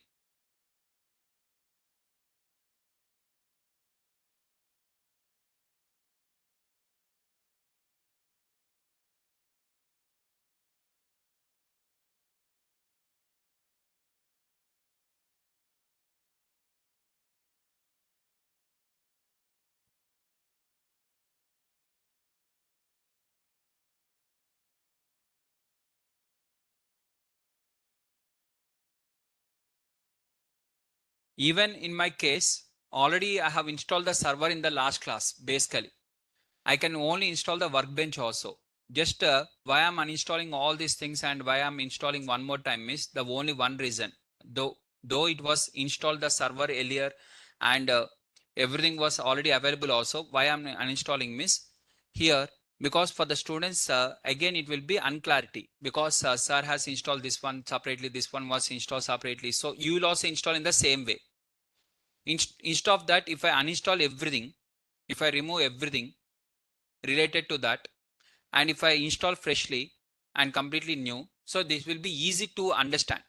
Even in my case, already I have installed the server in the last class. Basically, I can only install the workbench also. Just why I'm uninstalling all these things and why I'm installing one more time is the only one reason. Though it was installed the server earlier and everything was already available also. Why I'm uninstalling is here, because for the students again it will be unclarity, because sir has installed this one separately, this one was installed separately. So you will also install in the same way. Instead of that, if I uninstall everything, if I remove everything related to that, and if I install freshly and completely new, so this will be easy to understand.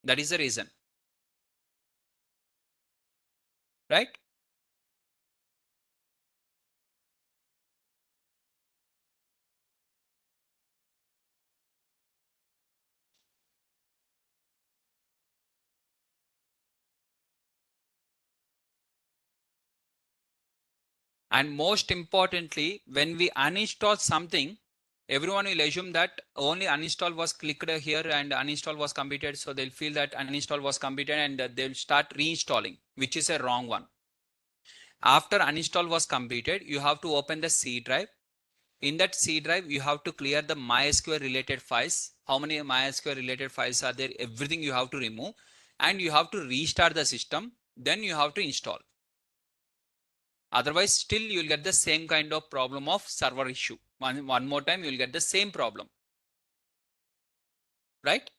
That is the reason, right? And most importantly, when we uninstall something, everyone will assume that only uninstall was clicked here and uninstall was completed. So they'll feel that uninstall was completed and they'll start reinstalling, which is a wrong one. After uninstall was completed, you have to open the C drive. In that C drive, you have to clear the MySQL related files. How many MySQL related files are there? Everything you have to remove, and you have to restart the system. Then you have to install. Otherwise, still you will get the same kind of problem of server issue. One more time, you will get the same problem, right?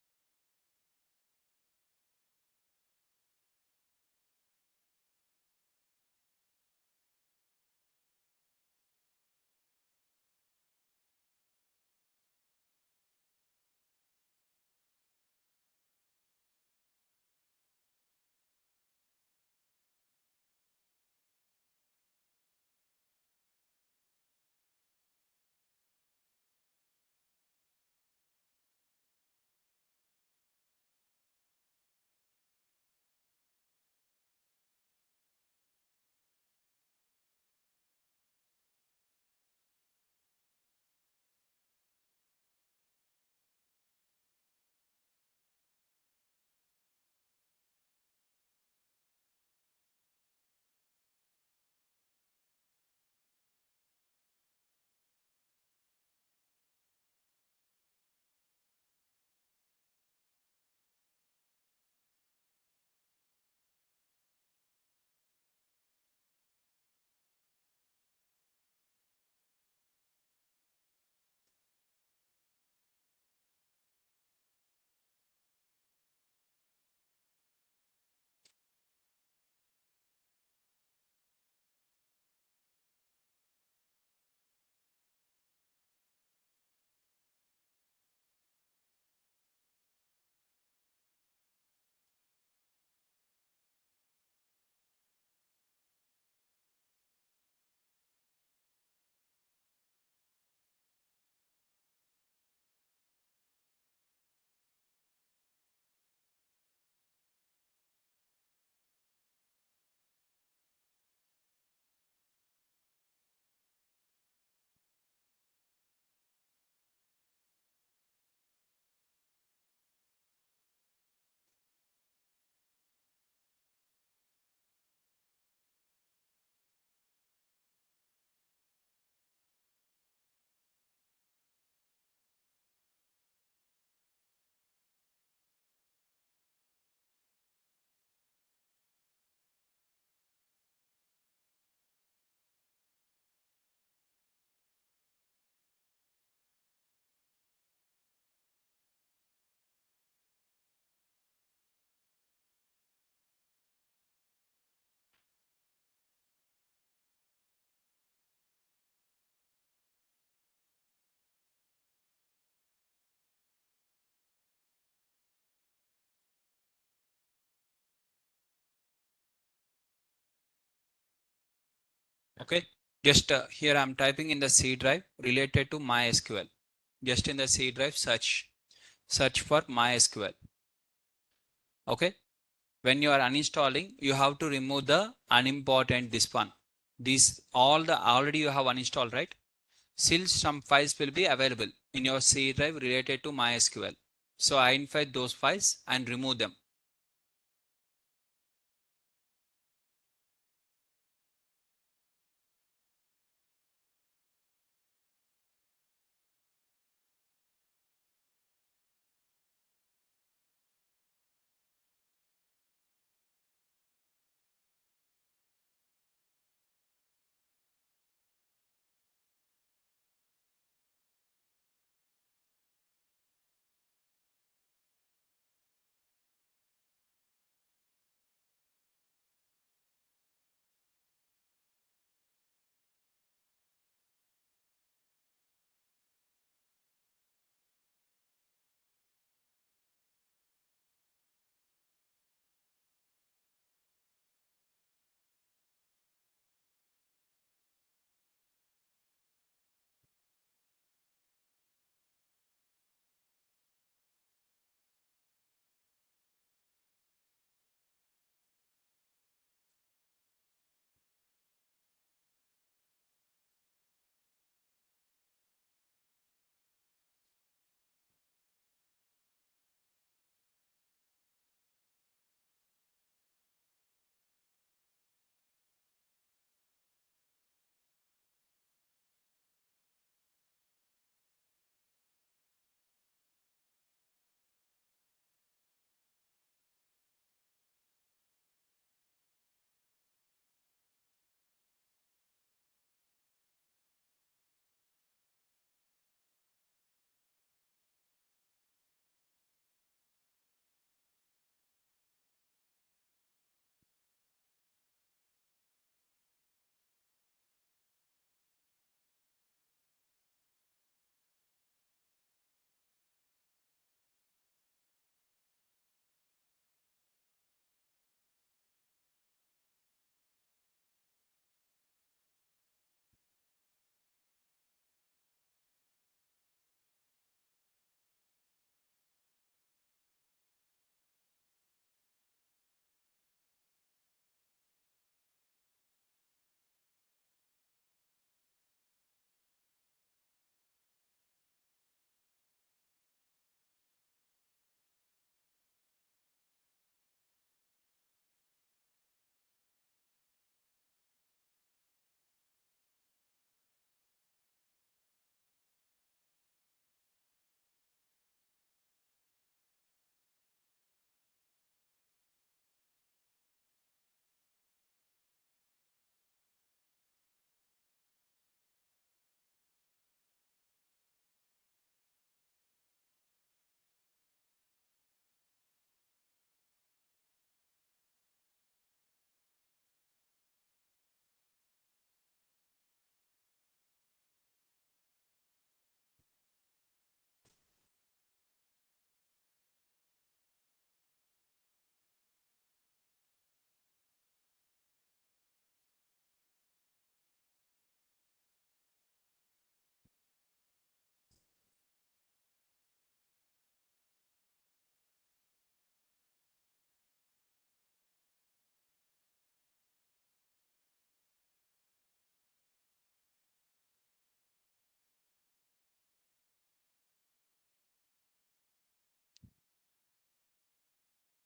Okay. Just here I'm typing in the C drive related to MySQL. Just in the C drive, search for MySQL. Okay. When you are uninstalling, you have to remove the unimportant this one. These all the already you have uninstalled, right? Still some files will be available in your C drive related to MySQL. So identify those files and remove them.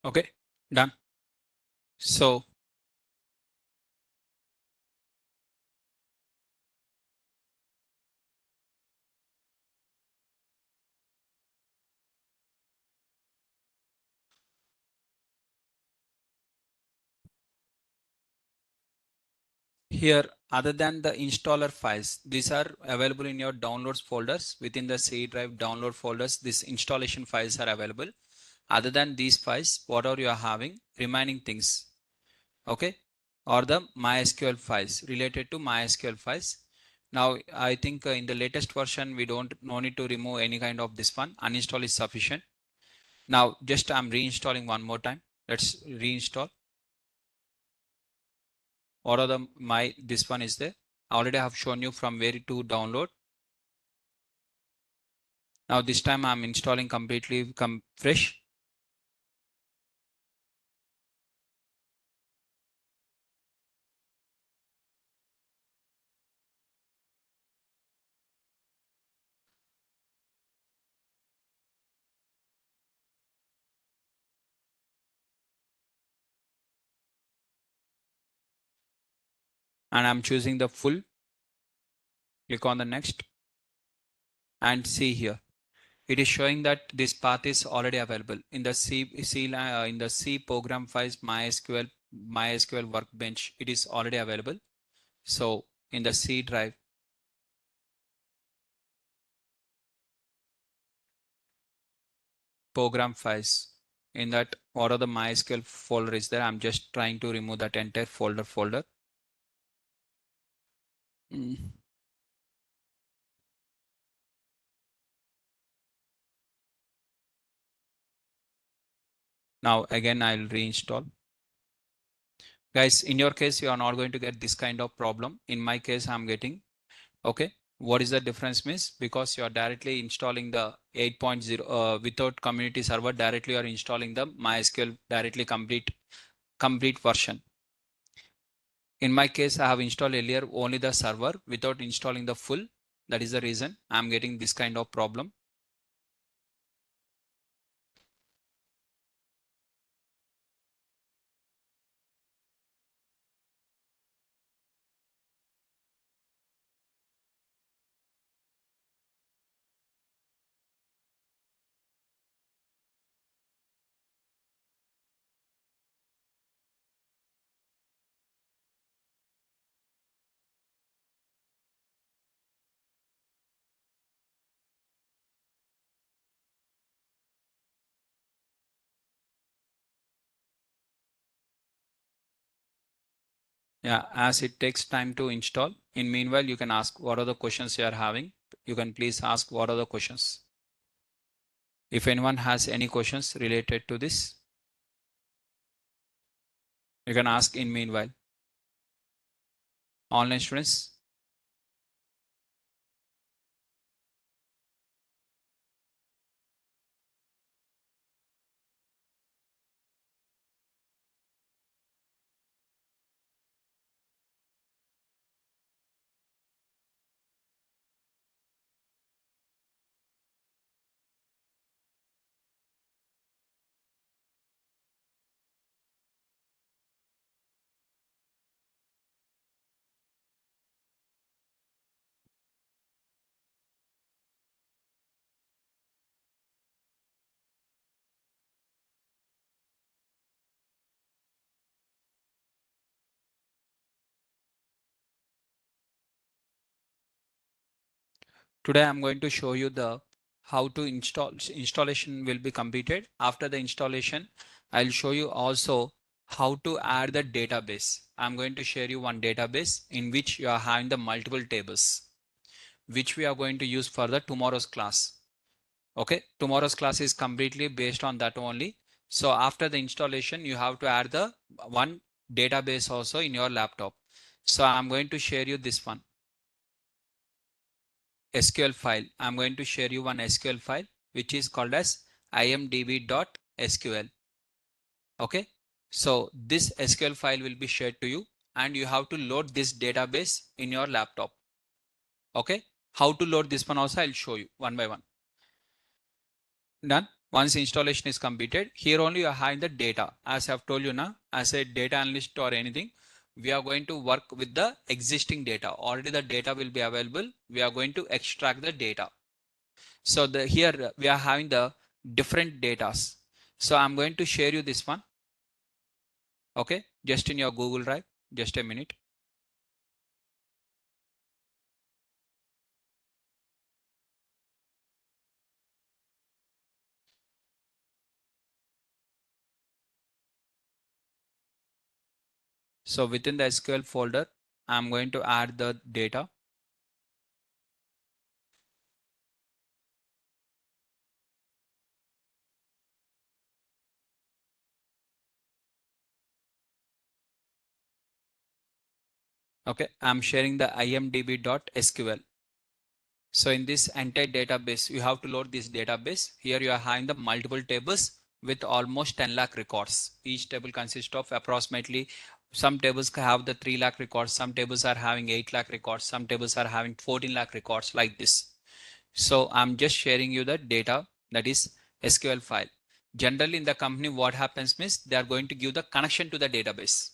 Okay, done. So here, other than the installer files, these are available in your downloads folders. Within the C drive download folders, these installation files are available. Other than these files, whatever you are having, remaining things, okay, or the MySQL files related to MySQL files. Now, I think in the latest version, we don't no need to remove any kind of this one. Uninstall is sufficient. Now, just I'm reinstalling one more time. Let's reinstall. What are the my this one is there? I already have shown you from where to download. Now this time I'm installing completely fresh. And I'm choosing the full. Click on the next and see here. It is showing that this path is already available in the in the C program files MySQL workbench. It is already available. So in the C drive, program files, in that what are the MySQL folder is there. I'm just trying to remove that entire folder. Mm. Now again I'll reinstall. Guys, in your case, you are not going to get this kind of problem. In my case, I'm getting, okay. What is the difference means? Because you are directly installing the 8.0 without community server, directly you are installing the MySQL directly complete version. In my case, I have installed earlier only the server without installing the full. That is the reason I'm getting this kind of problem. Yeah, as it takes time to install. In meanwhile, you can ask what are the questions you are having. You can please ask what are the questions. If anyone has any questions related to this, you can ask in meanwhile. Online students, today I'm going to show you the how to installation will be completed. After the installation, I'll show you also how to add the database. I'm going to share you one database in which you are having the multiple tables, which we are going to use for the tomorrow's class. Okay, tomorrow's class is completely based on that only. So after the installation, you have to add the one database also in your laptop. So I'm going to share you this one. SQL file. I'm going to share you one SQL file which is called as imdb.sql. Okay. So this SQL file will be shared to you and you have to load this database in your laptop. Okay. How to load this one also I'll show you one by one. Done. Once installation is completed, here only you are having the data. As I have told you now, as a data analyst or anything, we are going to work with the existing data. Already the data will be available. We are going to extract the data. So here we are having the different datas. So I'm going to share you this one. Okay, just in your Google Drive. Just a minute. So within the SQL folder, I'm going to add the data. Okay, I'm sharing the imdb.sql. So in this entire database, you have to load this database. Here you are having the multiple tables with almost 10 lakh records. Each table consists of approximately, some tables have the 3 lakh records, some tables are having 8 lakh records, some tables are having 14 lakh records like this. So I'm just sharing you the data, that is SQL file. Generally in the company, what happens means they are going to give the connection to the database.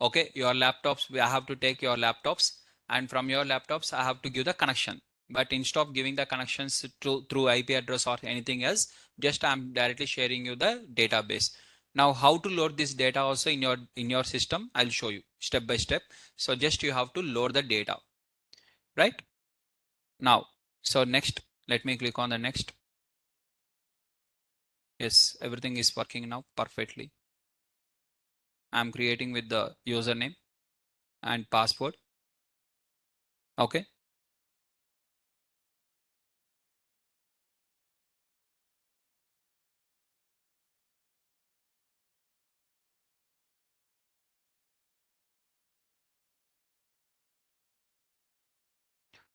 Okay, your laptops, I have to take your laptops, and from your laptops I have to give the connection. But instead of giving the connections through IP address or anything else, just I'm directly sharing you the database. Now how to load this data also in your system, I'll show you step by step. So just you have to load the data, right? Now, so next, let me click on the next. Yes, everything is working now perfectly. I'm creating with the username and password. Okay.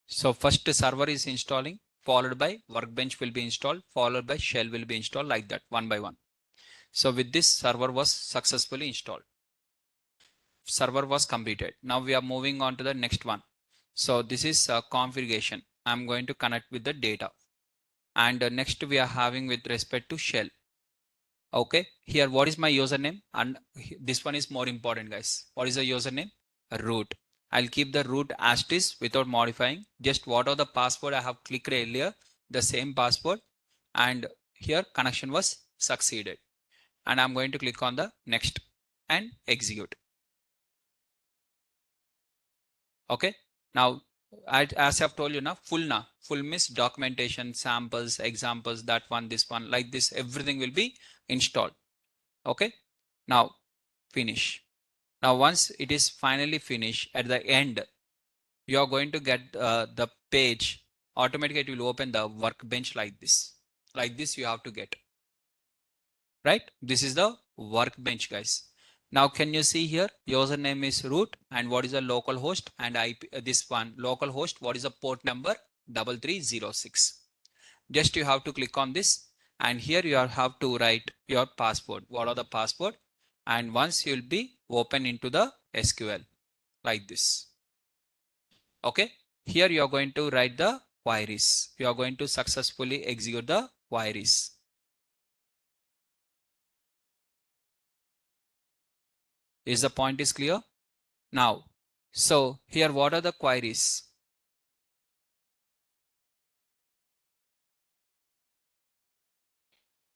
So first server is installing, followed by workbench will be installed, followed by shell will be installed, like that one by one. So with this, server was successfully installed. Server was completed. Now we are moving on to the next one. So this is configuration. I'm going to connect with the data. And next we are having with respect to shell. Okay, here what is my username? And this one is more important, guys. What is the username? Root. I'll keep the root as it is without modifying. Just what are the password I have clicked earlier, the same password, and here connection was succeeded. And I'm going to click on the next and execute. Okay. Now, as I've told you now, full means documentation, samples, examples, that one, this one, like this, everything will be installed. Okay. Now finish. Now once it is finally finished, at the end, you are going to get the page. Automatically it will open the workbench like this. Like this you have to get. Right? This is the workbench, guys. Now can you see here, username is root, and what is the local host, and IP, this one local host, what is the port number? 3306. Just you have to click on this, and here you have to write your password. What are the password? And once you'll be open into the SQL like this. Okay, here you are going to write the queries. You are going to successfully execute the queries. Is the point is clear? Now, so here what are the queries?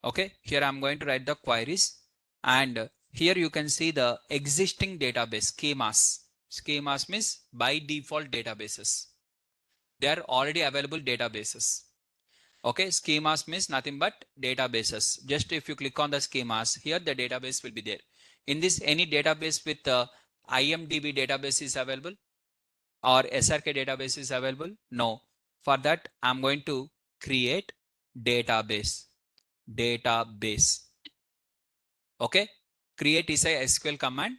Okay, here I'm going to write the queries, and here you can see the existing database schemas. Schemas means by default databases. They are already available databases. Okay, schemas means nothing but databases. Just if you click on the schemas, here the database will be there. In this, any database with IMDB database is available or SRK database is available? No. For that, I'm going to create database. Database. Okay, create is a SQL command.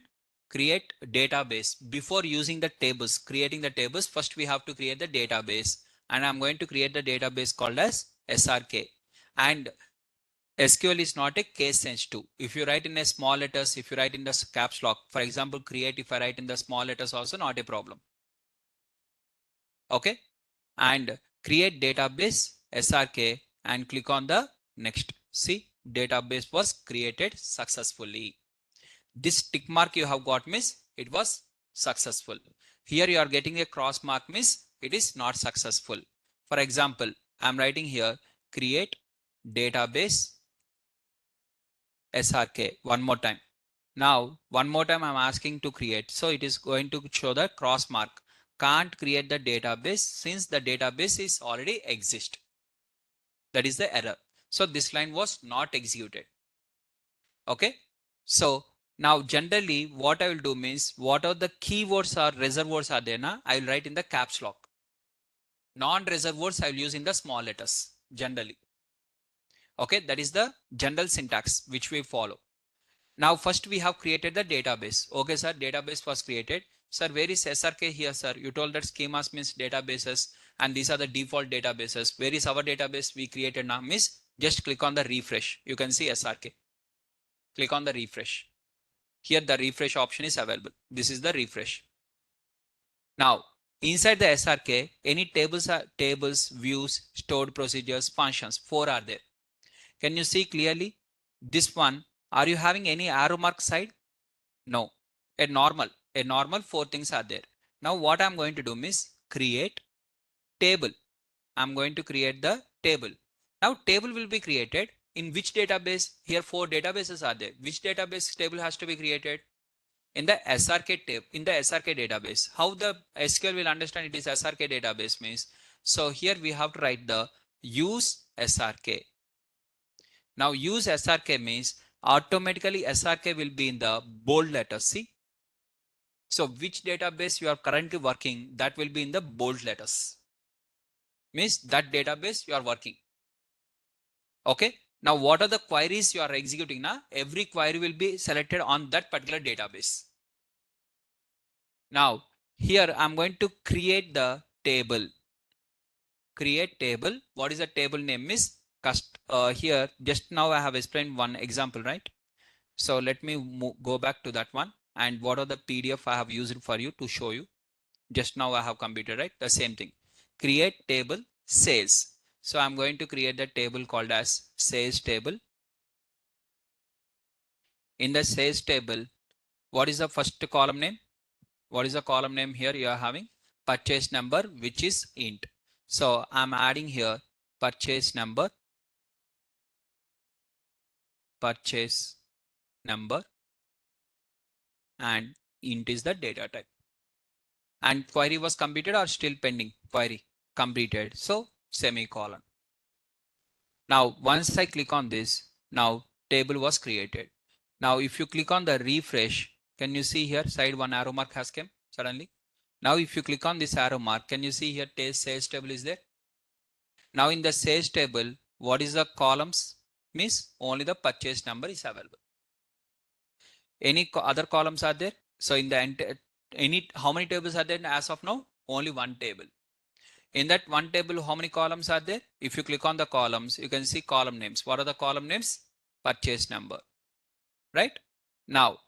Create database. Before using the tables, creating the tables, first we have to create the database, and I'm going to create the database called as SRK. And SQL is not a case sensitive. If you write in a small letters, if you write in the caps lock, for example, create, if I write in the small letters also, not a problem. Okay, and create database SRK and click on the next. See, database was created successfully. This tick mark you have got means it was successful. Here you are getting a cross mark means it is not successful. For example, I am writing here create database SRK one more time. Now one more time I'm asking to create. So it is going to show the cross mark. Can't create the database since the database is already exist. That is the error. So this line was not executed. Okay. So now generally what I will do means what are the keywords or reservoirs are there na, I will write in the caps lock. Non-reservoirs I will use in the small letters generally. Okay. That is the general syntax which we follow. Now first we have created the database. Okay sir, database was created. Sir, where is SRK here sir? You told that schemas means databases and these are the default databases. Where is our database we created now means just click on the refresh. You can see SRK. Click on the refresh. Here the refresh option is available. This is the refresh. Now inside the SRK, any tables, views, stored procedures, functions, 4 are there. Can you see clearly? This one, are you having any arrow mark side? No. A normal 4 things are there. Now what I'm going to do is create table. I'm going to create the table. Now table will be created in which database? Here 4 databases are there. Which database table has to be created? In the SRK table, in the SRK database. How the SQL will understand it is SRK database means. So here we have to write the use SRK. Now use SRK means automatically SRK will be in the bold letters. See. So which database you are currently working, that will be in the bold letters. Means that database you are working. Okay. Now what are the queries you are executing now? Every query will be selected on that particular database. Now here I'm going to create the table. Create table. What is the table name is here just now I have explained one example, right? So let me go back to that one. And what are the PDF I have used for you to show you? Just now I have completed, right? The same thing. Create table sales. So I'm going to create the table called as sales table. In the sales table, what is the first column name? What is the column name here you are having? Purchase number, which is int. So I'm adding here purchase number, and int is the data type. And query was completed or still pending? Query completed. So semicolon. Now once I click on this, now table was created. Now if you click on the refresh, can you see here side one arrow mark has come suddenly? Now if you click on this arrow mark, can you see here sales table is there? Now in the sales table, what is the columns? Means only the purchase number is available. Any other columns are there? So in the how many tables are there as of now? Only one table. In that one table, how many columns are there? If you click on the columns, you can see column names. What are the column names? Purchase number, right? Now,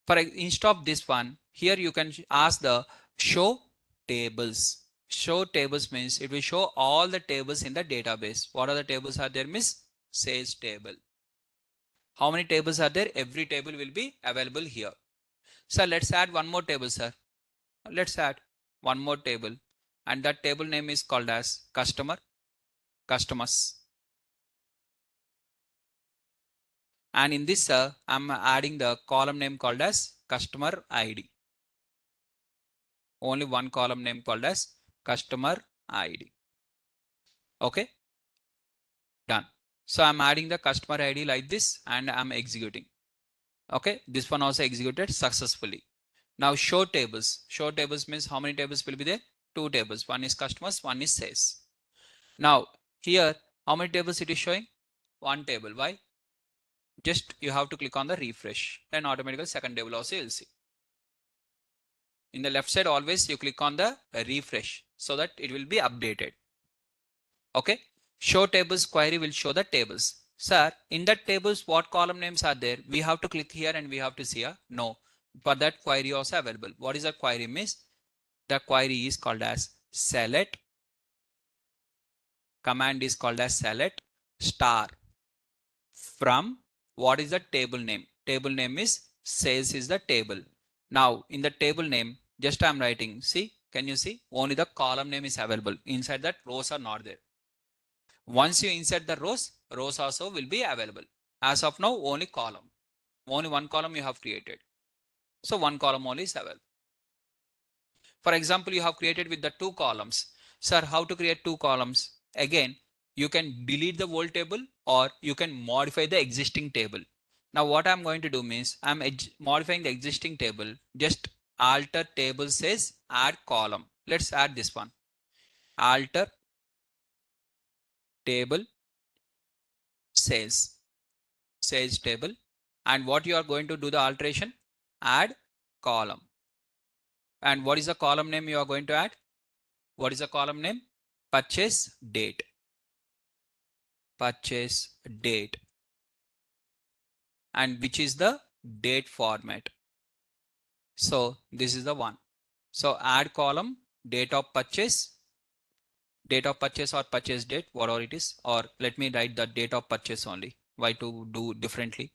instead of this one, here you can ask the show tables. Show tables means it will show all the tables in the database. What are the tables are there? Means sales table. How many tables are there? Every table will be available here. So let's add one more table, sir. Let's add one more table, and that table name is called as customers. And in this, I'm adding the column name called as customer ID. Only one column name called as customer ID. Okay, done. So I'm adding the customer ID like this and I'm executing. Okay, this one also executed successfully. Now show tables. Show tables means how many tables will be there? 2 tables. One is customers, one is sales. Now here, how many tables it is showing? 1 table. Why? Just you have to click on the refresh. Then automatically second table also you'll see. In the left side, always you click on the refresh so that it will be updated. Okay. Show tables query will show the tables. Sir, in that tables, what column names are there? We have to click here and we have to see here. No, but that query also available. What is that query means? The query is called as select. Command is called as select star. from what is the table name? Table name is sales is the table. Now in the table name, just I'm writing, see, can you see? Only the column name is available. Inside that rows are not there. Once you insert the rows also will be available. As of now, only column. Only one column you have created. So one column only is available. For example, you have created with the two columns. Sir, how to create two columns? Again, you can delete the whole table or you can modify the existing table. Now what I'm going to do means I'm modifying the existing table. Just alter table says add column. Let's add this one. Alter table sales table. And what you are going to do the alteration? Add column. And what is the column name you are going to add? What is the column name? Purchase date. Purchase date. And which is the date format. So this is the one. So add column, date of purchase or purchase date, whatever it is, or let me write the date of purchase only. Why to do differently?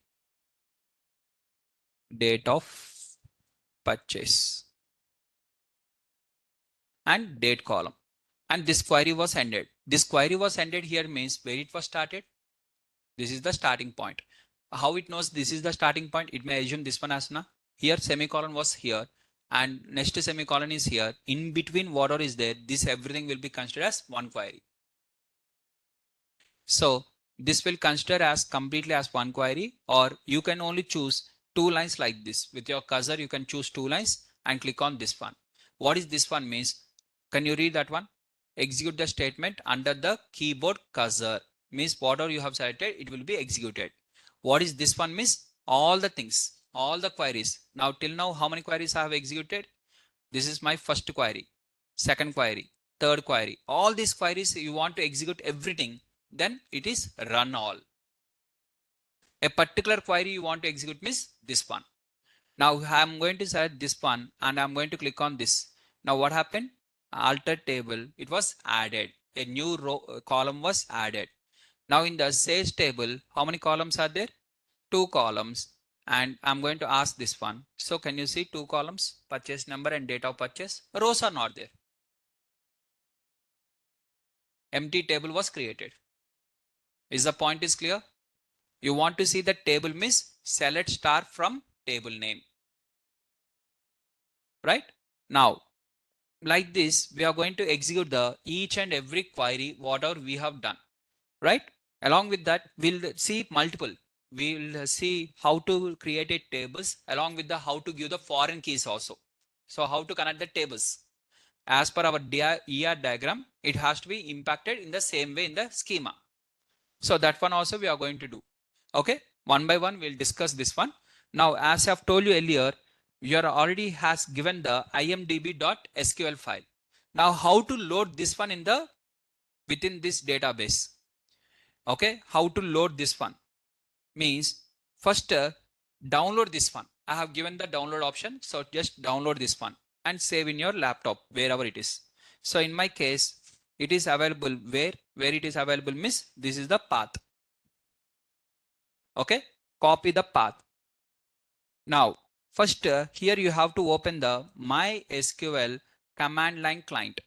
Date of purchase and date column. And this query was ended. This query was ended here means where it was started. This is the starting point. How it knows this is the starting point? It may assume this one as na. Here semicolon was here and next semicolon is here. In between whatever is there, this everything will be considered as one query. So this will consider as completely as one query, or you can only choose two lines like this. With your cursor, you can choose two lines and click on this one. What is this one means? Can you read that one? Execute the statement under the keyboard cursor. Means whatever you have selected, it will be executed. What is this one means? All the things, all the queries. Now till now, how many queries I have executed? This is my first query, second query, third query. All these queries you want to execute everything, then it is run all. A particular query you want to execute means this one. Now I'm going to select this one and I'm going to click on this. Now what happened? Alter table, it was added. A new row column was added. Now in the sales table, how many columns are there? Two columns. And I'm going to ask this one. So can you see two columns, purchase number and date of purchase? Rows are not there. Empty table was created. Is the point is clear? You want to see the table means select star from table name. Right? Now, like this, we are going to execute the each and every query, whatever we have done. Right? Along with that, we'll see multiple. We'll see how to create a tables along with the how to give the foreign keys also. So how to connect the tables. As per our ER diagram, it has to be impacted in the same way in the schema. So that one also we are going to do. Okay, one by one we'll discuss this one. Now, as I've told you earlier, you are already has given the imdb.sql file. Now, how to load this one in the within this database? Okay, how to load this one means first download this one. I have given the download option, so just download this one and save in your laptop wherever it is. So in my case, it is available where it is available means this is the path. Okay, copy the path. Now, first here you have to open the MySQL command line client.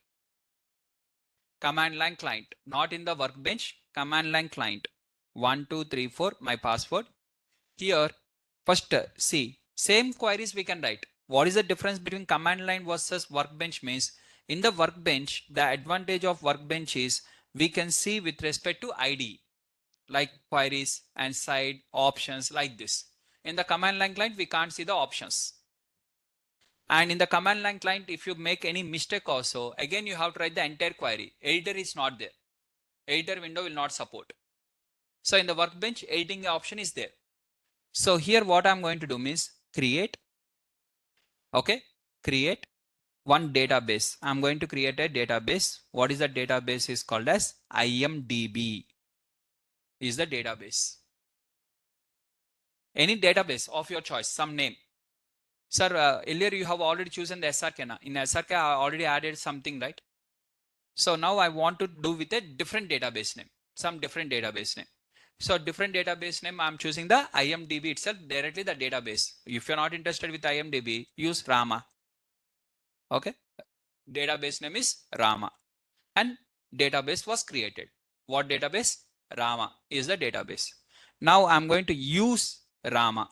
Command line client, not in the workbench, command line client. 1, 2, 3, 4, my password. Here, first see, same queries we can write. What is the difference between command line versus workbench means? In the workbench, the advantage of workbench is we can see with respect to ID, like queries and side options like this. In the command line client, we can't see the options. And in the command line client, if you make any mistake also, again, you have to write the entire query. Editor is not there. Editor window will not support. So in the workbench, editing option is there. So here what I'm going to do is create, okay, create one database. I'm going to create a database. What is the database is called as IMDB is the database. Any database of your choice, some name. Sir, earlier you have already chosen the SRK. Na? In SRK, I already added something, right? So now I want to do with a different database name, some different database name. So different database name, I'm choosing the IMDb itself, directly the database. If you're not interested with IMDb, use Rama. Okay. Database name is Rama and database was created. What database? Rama is the database. Now I'm going to use Rama.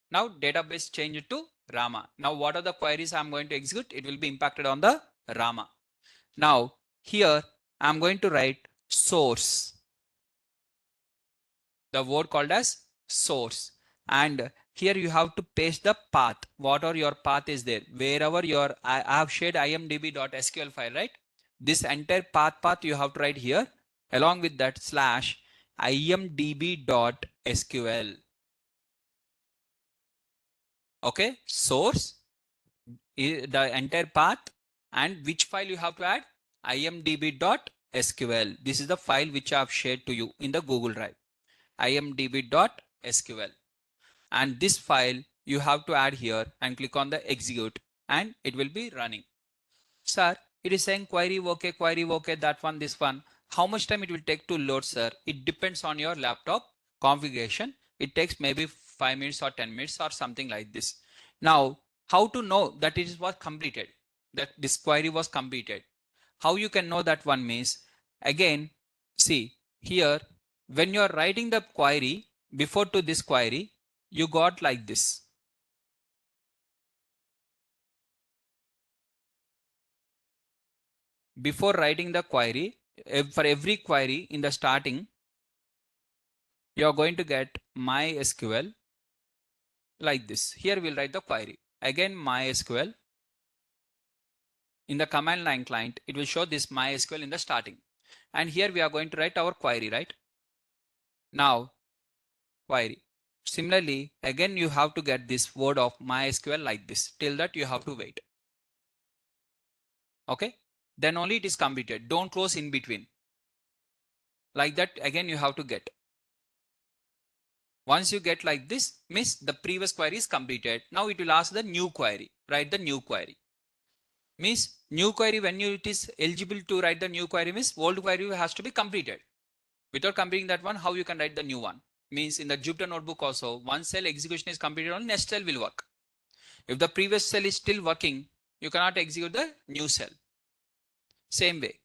Now database changed to Rama. Now what are the queries I'm going to execute? It will be impacted on the Rama. Now here I'm going to write source, the word called as source, and here you have to paste the path. What or your path is there? Wherever your I have shared imdb.sql file, right? This entire path you have to write here along with that slash imdb.sql. Okay, source the entire path and which file you have to add? imdb.sql. This is the file which I have shared to you in the Google Drive. imdb.sql. And this file you have to add here and click on the execute and it will be running. Sir, it is saying query okay, that one, this one. How much time it will take to load, sir? It depends on your laptop configuration. It takes maybe 5 minutes or 10 minutes or something like this. Now, how to know that it was completed, that this query was completed? How you can know that one means, again, see here, when you are writing the query, before to this query, you got like this. Before writing the query, for every query in the starting, you are going to get MySQL like this. Here we'll write the query. Again, MySQL. In the command line client, it will show this MySQL in the starting. And here we are going to write our query, right? Now, query. Similarly, again, you have to get this word of MySQL like this. Till that you have to wait. Okay? Then only it is completed. Don't close in between. Like that, again, you have to get. Once you get like this, means the previous query is completed. Now it will ask the new query. Write the new query. Means new query, when it is eligible to write the new query, means old query has to be completed. Without completing that one, how you can write the new one? Means in the Jupyter notebook also, one cell execution is completed, on next cell will work. If the previous cell is still working, you cannot execute the new cell. Same way.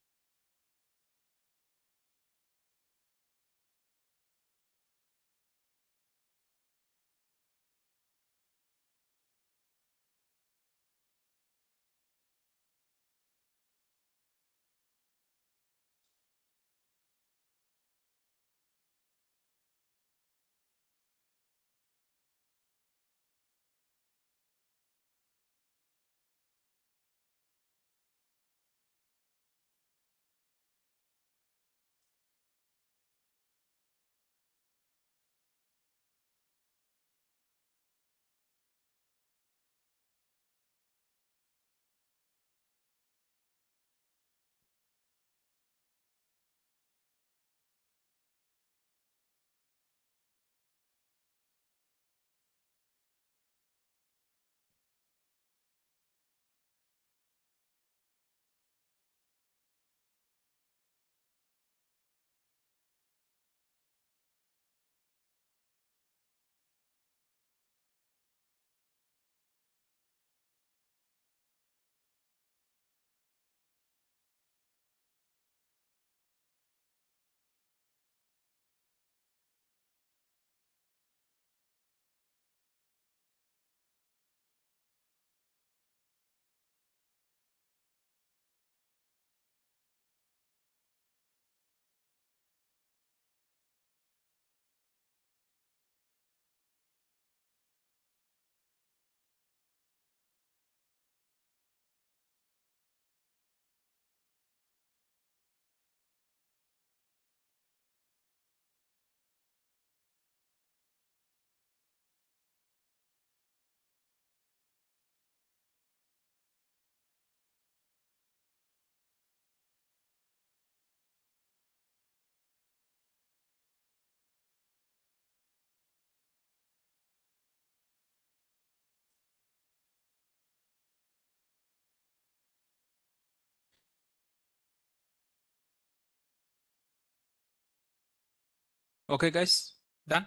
Okay, guys, done.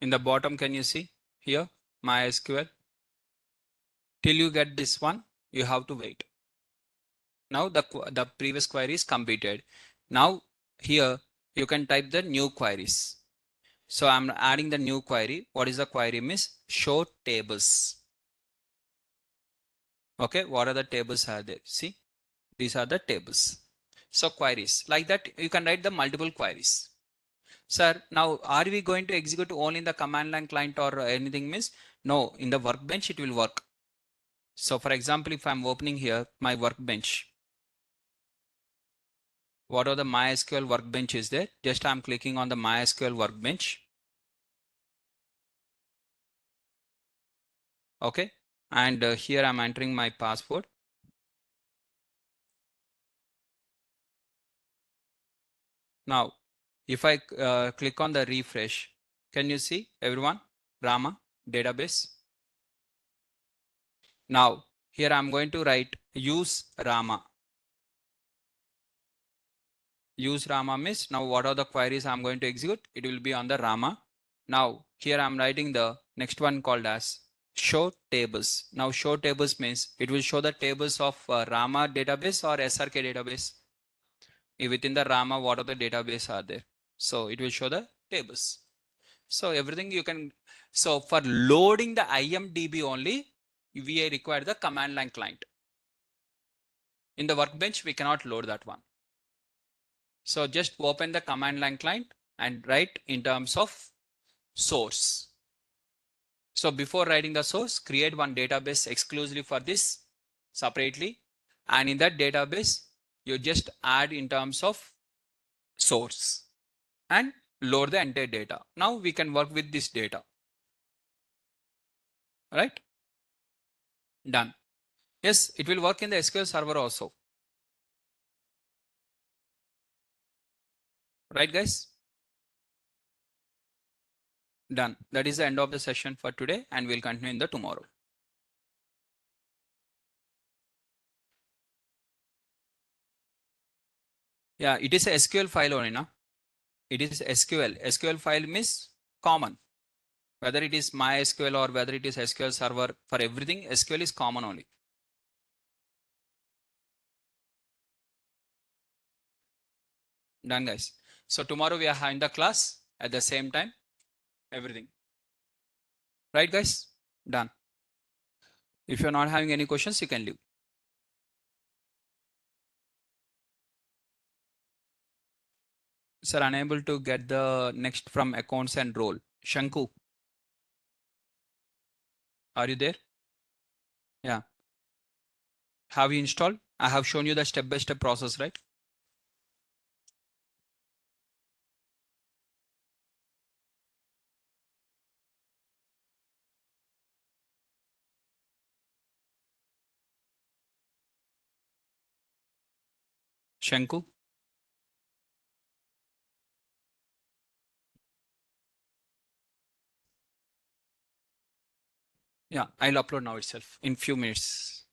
In the bottom, can you see here MySQL? Till you get this one, you have to wait. Now the previous query is completed. Now here you can type the new queries. So I'm adding the new query. What is the query? Means show tables. Okay, what are the tables are there? See, these are the tables. So queries like that, you can write the multiple queries. Sir, now are we going to execute only in the command line client or anything? Means no, in the workbench it will work. So for example, if I'm opening here my workbench, what are the MySQL workbench is there? Just I'm clicking on the MySQL workbench. Okay, and here I'm entering my password. Now if I click on the refresh, can you see everyone? Rama database. Now here I'm going to write use Rama. Use Rama means now what are the queries I'm going to execute? It will be on the Rama. Now here I'm writing the next one called as show tables. Now show tables means it will show the tables of Rama database or SRK database. Within the Rama, what are the database are there? So it will show the tables. So everything you can. So for loading the IMDB only, we require the command line client. In the workbench, we cannot load that one. So just open the command line client and write in terms of source. So before writing the source, create one database exclusively for this separately. And in that database, you just add in terms of source and load the entire data. Now we can work with this data. Right? Done. Yes, it will work in the SQL server also. Right, guys? Done. That is the end of the session for today, and we'll continue in the tomorrow. Yeah, it is a SQL file only, na? It is SQL. SQL file means common. Whether it is MySQL or whether it is SQL server, for everything, SQL is common only. Done, guys. So tomorrow we are having the class at the same time, everything. Right, guys? Done. If you're not having any questions, you can leave. Sir, unable to get the next from accounts and role. Shanku, are you there? Yeah. Have you installed? I have shown you the step-by-step process, right? Shanku? Yeah, I'll upload now itself in few minutes.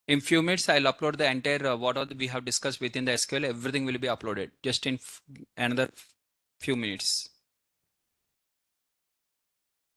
In few minutes, I'll upload the entire what all we have discussed within the SQL. Everything will be uploaded just in another few minutes.